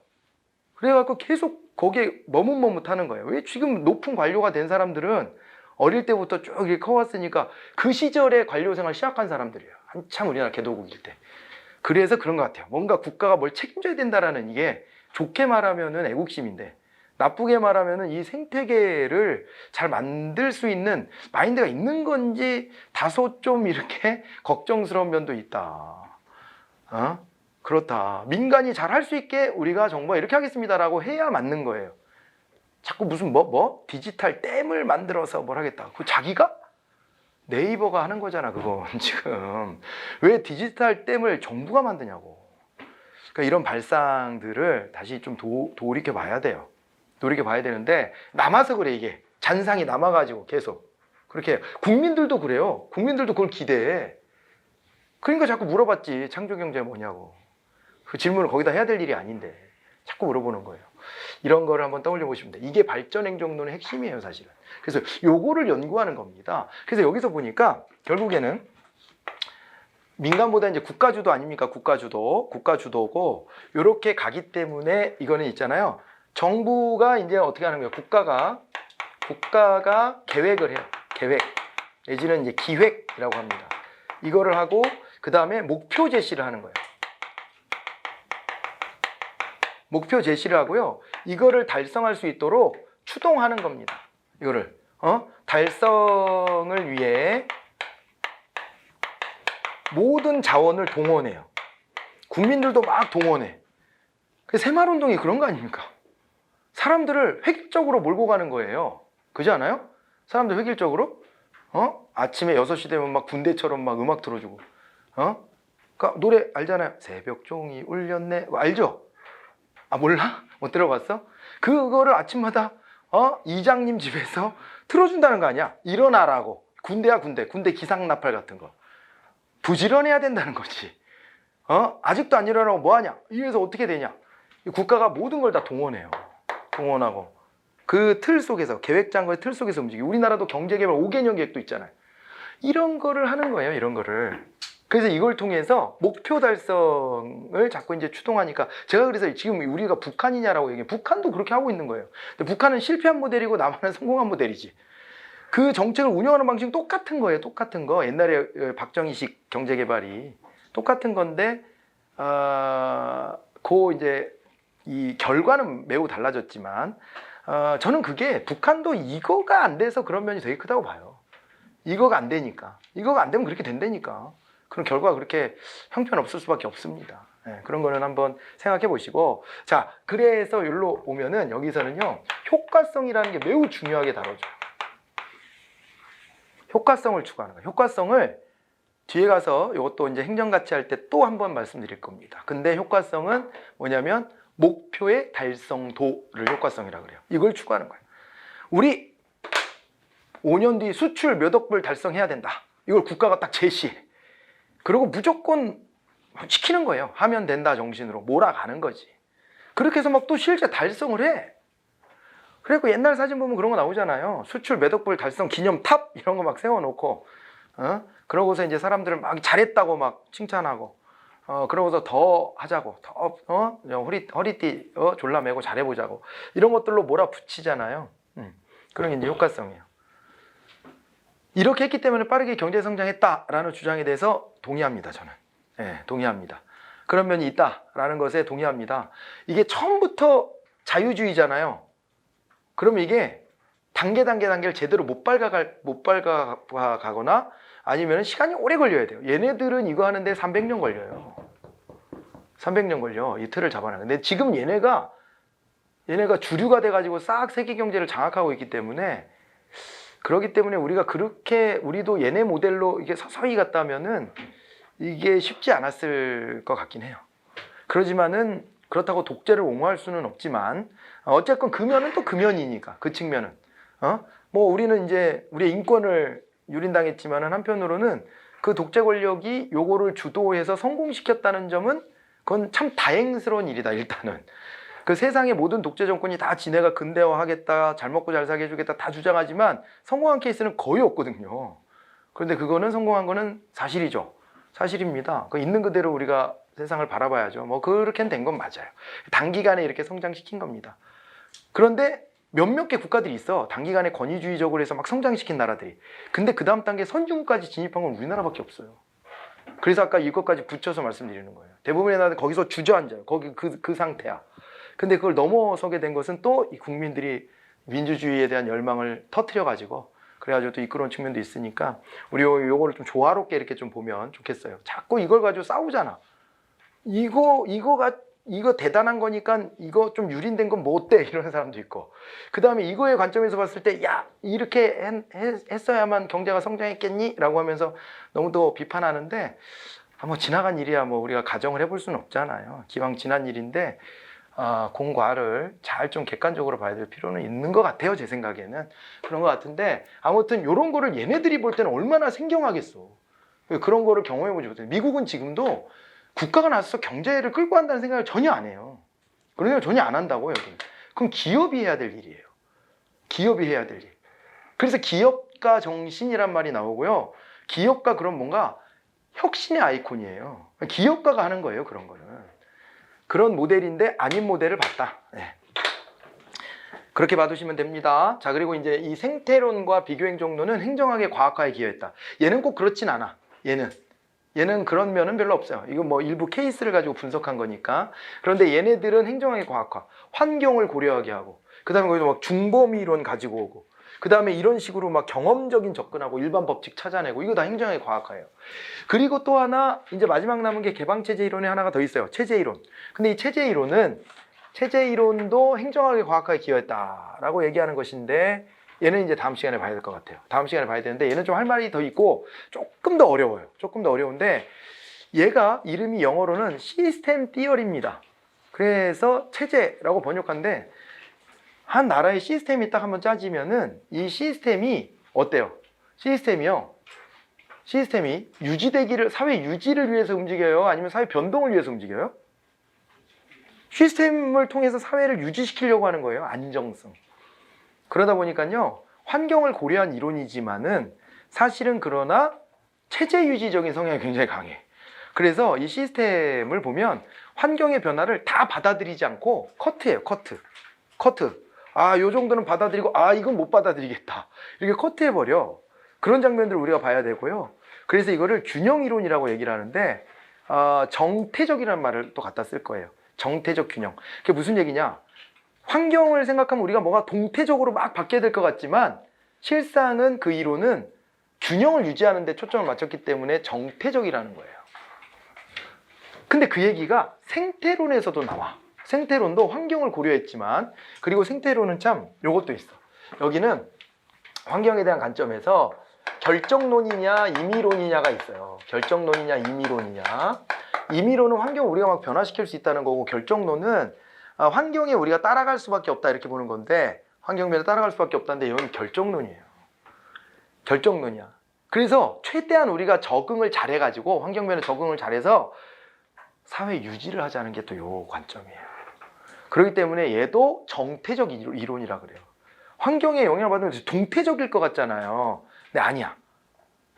그래갖고 계속 거기에 머뭇머뭇하는 거예요. 왜 지금 높은 관료가 된 사람들은 어릴 때부터 쭉 이렇게 커왔으니까 그 시절에 관료 생활 시작한 사람들이에요. 한참 우리나라 개도국일 때. 그래서 그런 것 같아요. 뭔가 국가가 뭘 책임져야 된다라는 이게 좋게 말하면은 애국심인데 나쁘게 말하면은 이 생태계를 잘 만들 수 있는 마인드가 있는 건지 다소 좀 이렇게 걱정스러운 면도 있다. 그렇다. 민간이 잘 할 수 있게 우리가 정부가 이렇게 하겠습니다라고 해야 맞는 거예요. 자꾸 무슨 디지털 댐을 만들어서 뭘 하겠다. 그 자기가? 네이버가 하는 거잖아 그건 지금. 왜 디지털 댐을 정부가 만드냐고. 그러니까 이런 발상들을 다시 좀 돌이켜 봐야 돼요. 돌이켜 봐야 되는데 남아서 그래 이게. 잔상이 남아가지고 계속. 그렇게 국민들도 그래요. 국민들도 그걸 기대해. 그러니까 자꾸 물어봤지. 창조경제 뭐냐고. 그 질문을 거기다 해야 될 일이 아닌데 자꾸 물어보는 거예요. 이런 거를 한번 떠올려 보시면 돼요. 이게 발전행정론의 핵심이에요 사실은. 그래서 요거를 연구하는 겁니다. 그래서 여기서 보니까 결국에는 민간보다 이제 국가주도 아닙니까? 국가주도고 요렇게 가기 때문에 이거는 있잖아요. 정부가 이제 어떻게 하는 거예요? 국가가 계획을 해요. 계획 내지는 이제 기획이라고 합니다. 이거를 하고 그 다음에 목표 제시를 하는 거예요. 목표 제시를 하고요. 이거를 달성할 수 있도록 추동하는 겁니다. 이거를 달성을 위해 모든 자원을 동원해요. 국민들도 막 동원해. 새마을운동이 그런 거 아닙니까? 사람들을 획일적으로 몰고 가는 거예요. 그렇지 않아요? 사람들 획일적으로 아침에 6시 되면 막 군대처럼 막 음악 틀어주고 그러니까 노래 알잖아요. 새벽종이 울렸네. 알죠? 몰라? 못 들어봤어? 그거를 아침마다 이장님 집에서 틀어준다는 거 아니야? 일어나라고. 군대야 군대 기상나팔 같은 거 부지런해야 된다는 거지. 아직도 안 일어나고 뭐하냐? 이래서 어떻게 되냐? 국가가 모든 걸 다 동원하고 그 틀 속에서 계획장거의 틀 속에서 움직이고 우리나라도 경제개발 5개년 계획도 있잖아요. 이런 거를 하는 거예요. 이런 거를. 그래서 이걸 통해서 목표 달성을 자꾸 이제 추동하니까 제가 그래서 지금 우리가 북한이냐라고 얘기해요. 북한도 그렇게 하고 있는 거예요. 근데 북한은 실패한 모델이고 남한은 성공한 모델이지. 그 정책을 운영하는 방식은 똑같은 거예요. 똑같은 거. 옛날에 박정희식 경제개발이 똑같은 건데 이제 이 결과는 매우 달라졌지만 저는 그게 북한도 이거가 안 돼서 그런 면이 되게 크다고 봐요. 이거가 안 되니까. 이거가 안 되면 그렇게 된다니까. 그런 결과가 그렇게 형편없을 수밖에 없습니다. 그런 거는 한번 생각해 보시고 자 그래서 여기로 오면은 여기서는요 효과성이라는 게 매우 중요하게 다뤄져요. 효과성을 추구하는 거예요. 효과성을 뒤에 가서 이것도 이제 행정가치 할 때 또 한번 말씀드릴 겁니다. 근데 효과성은 뭐냐면 목표의 달성도를 효과성이라고 그래요. 이걸 추구하는 거예요. 우리 5년 뒤 수출 몇 억 불 달성해야 된다. 이걸 국가가 딱 제시해. 그리고 무조건 시키는 거예요. 하면 된다 정신으로 몰아가는 거지. 그렇게 해서 막 또 실제 달성을 해. 그리고 옛날 사진 보면 그런 거 나오잖아요. 수출 몇 억불 달성 기념 탑 이런 거 막 세워놓고, 그러고서 이제 사람들을 막 잘했다고 막 칭찬하고, 그러고서 더 하자고, 허리띠 졸라 매고 잘해보자고 이런 것들로 몰아붙이잖아요. 그런 게 이제 효과성이에요. 이렇게 했기 때문에 빠르게 경제 성장했다라는 주장에 대해서 동의합니다. 저는 동의합니다. 그런 면이 있다라는 것에 동의합니다. 이게 처음부터 자유주의잖아요. 그러면 이게 단계를 제대로 못 밟아가거나 아니면 시간이 오래 걸려야 돼요. 얘네들은 이거 하는데 300년 걸려요. 300년 걸려. 이 틀을 잡아내는. 근데 지금 얘네가 주류가 돼가지고 싹 세계 경제를 장악하고 있기 때문에, 그렇기 때문에 우리도 얘네 모델로 이게 서서히 갔다면은 이게 쉽지 않았을 것 같긴 해요. 그렇지만은 그렇다고 독재를 옹호할 수는 없지만, 어쨌건 그 면은 또 그 면이니까, 그 측면은. 뭐 우리는 이제 우리의 인권을 유린당했지만은 한편으로는 그 독재 권력이 요거를 주도해서 성공시켰다는 점은 그건 참 다행스러운 일이다. 일단은 그 세상의 모든 독재 정권이 다 지네가 근대화하겠다, 잘 먹고 잘 살게 해주겠다 다 주장하지만 성공한 케이스는 거의 없거든요. 그런데 그거는 성공한 거는 사실이죠. 사실입니다. 그 있는 그대로 우리가 세상을 바라봐야죠. 뭐 그렇게 된 건 맞아요. 단기간에 이렇게 성장시킨 겁니다. 그런데 몇몇 개 국가들이 있어. 단기간에 권위주의적으로 해서 막 성장시킨 나라들이. 근데 그 다음 단계 선진국까지 진입한 건 우리나라밖에 없어요. 그래서 아까 이것까지 붙여서 말씀드리는 거예요. 대부분의 나라들 거기서 주저앉아요. 거기 그 상태야. 근데 그걸 넘어서게 된 것은 또 이 국민들이 민주주의에 대한 열망을 터뜨려가지고, 그래가지고 또 이끌어온 측면도 있으니까 우리 요거를 좀 조화롭게 이렇게 좀 보면 좋겠어요. 자꾸 이걸 가지고 싸우잖아. 이거 대단한 거니까 이거 좀 유린된 건 뭐 어때? 이러는 사람도 있고, 그 다음에 이거의 관점에서 봤을 때 야, 이렇게 했어야만 경제가 성장했겠니? 라고 하면서 너무 또 비판하는데, 뭐 지나간 일이야 뭐 우리가 가정을 해볼 수는 없잖아요. 기왕 지난 일인데 공과를 잘 좀 객관적으로 봐야 될 필요는 있는 것 같아요. 제 생각에는 그런 것 같은데, 아무튼 이런 거를 얘네들이 볼 때는 얼마나 생경하겠어. 그런 거를 경험해보지 못해요. 미국은 지금도 국가가 나서서 경제를 끌고 간다는 생각을 전혀 안 해요. 그런 생각을 전혀 안 한다고, 여기. 그럼 기업이 해야 될 일이에요. 기업이 해야 될 일. 그래서 기업가 정신이란 말이 나오고요. 기업가 그런 뭔가 혁신의 아이콘이에요. 기업가가 하는 거예요, 그런 거는. 그런 모델인데 아닌 모델을 봤다. 네. 그렇게 봐두시면 됩니다. 자, 그리고 이제 이 생태론과 비교행정론은 행정학의 과학화에 기여했다. 얘는 꼭 그렇진 않아. 얘는 그런 면은 별로 없어요. 이건 뭐 일부 케이스를 가지고 분석한 거니까. 그런데 얘네들은 행정학의 과학화, 환경을 고려하게 하고, 그 다음에 거기서 막 중범위론 가지고 오고, 그 다음에 이런 식으로 막 경험적인 접근하고 일반 법칙 찾아내고, 이거 다 행정학의 과학화예요. 그리고 또 하나, 이제 마지막 남은 게 개방체제 이론에 하나가 더 있어요. 체제 이론. 근데 이 체제 이론도 행정학의 과학화에 기여했다라고 얘기하는 것인데, 얘는 이제 다음 시간에 봐야 될 것 같아요. 다음 시간에 봐야 되는데, 얘는 좀 할 말이 더 있고 조금 더 어려워요. 조금 더 어려운데, 얘가 이름이 영어로는 시스템 티어리입니다. 그래서 체제라고 번역한데, 한 나라의 시스템이 딱 한번 짜지면은 이 시스템이 어때요? 시스템이 유지되기를, 사회 유지를 위해서 움직여요? 아니면 사회 변동을 위해서 움직여요? 시스템을 통해서 사회를 유지시키려고 하는 거예요. 안정성. 그러다 보니까요, 환경을 고려한 이론이지만은 사실은 그러나 체제 유지적인 성향이 굉장히 강해. 그래서 이 시스템을 보면 환경의 변화를 다 받아들이지 않고 커트예요. 커트. 요 정도는 받아들이고, 이건 못 받아들이겠다. 이렇게 커트해버려. 그런 장면들을 우리가 봐야 되고요. 그래서 이거를 균형 이론이라고 얘기를 하는데, 정태적이라는 말을 또 갖다 쓸 거예요. 정태적 균형. 그게 무슨 얘기냐? 환경을 생각하면 우리가 뭐가 동태적으로 막 바뀌어야 될 것 같지만, 실상은 그 이론은 균형을 유지하는 데 초점을 맞췄기 때문에 정태적이라는 거예요. 근데 그 얘기가 생태론에서도 나와. 생태론도 환경을 고려했지만, 그리고 생태론은 참 요것도 있어. 여기는 환경에 대한 관점에서 결정론이냐 임의론이냐가 있어요. 결정론이냐 임의론이냐. 임의론은 환경을 우리가 막 변화시킬 수 있다는 거고, 결정론은 환경에 우리가 따라갈 수밖에 없다 이렇게 보는 건데, 환경 변화에 따라갈 수밖에 없다는데, 여기는 결정론이에요. 결정론이야. 그래서 최대한 우리가 적응을 잘해가지고 환경변에 적응을 잘해서 사회 유지를 하자는 게 또 요 관점이에요. 그렇기 때문에 얘도 정태적 이론이라 그래요. 환경에 영향을 받으면 동태적일 것 같잖아요. 근데 아니야.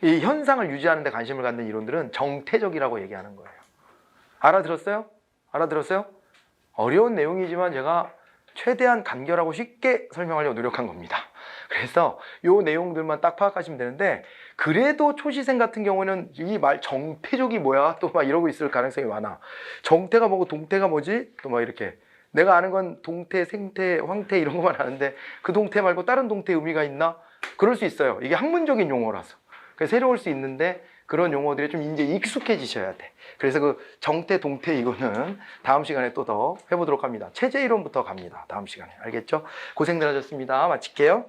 이 현상을 유지하는 데 관심을 갖는 이론들은 정태적이라고 얘기하는 거예요. 알아들었어요? 알아들었어요? 어려운 내용이지만 제가 최대한 간결하고 쉽게 설명하려고 노력한 겁니다. 그래서 요 내용들만 딱 파악하시면 되는데, 그래도 초시생 같은 경우는 이 말 정태적이 뭐야? 또 막 이러고 있을 가능성이 많아. 정태가 뭐고 동태가 뭐지? 또 막 이렇게. 내가 아는 건 동태, 생태, 황태 이런 것만 아는데 그 동태 말고 다른 동태 의미가 있나? 그럴 수 있어요. 이게 학문적인 용어라서. 그래서 새로울 수 있는데 그런 용어들이 좀 이제 익숙해지셔야 돼. 그래서 그 정태, 동태 이거는 다음 시간에 또 더 해보도록 합니다. 체제 이론부터 갑니다. 다음 시간에. 알겠죠? 고생들 하셨습니다. 마칠게요.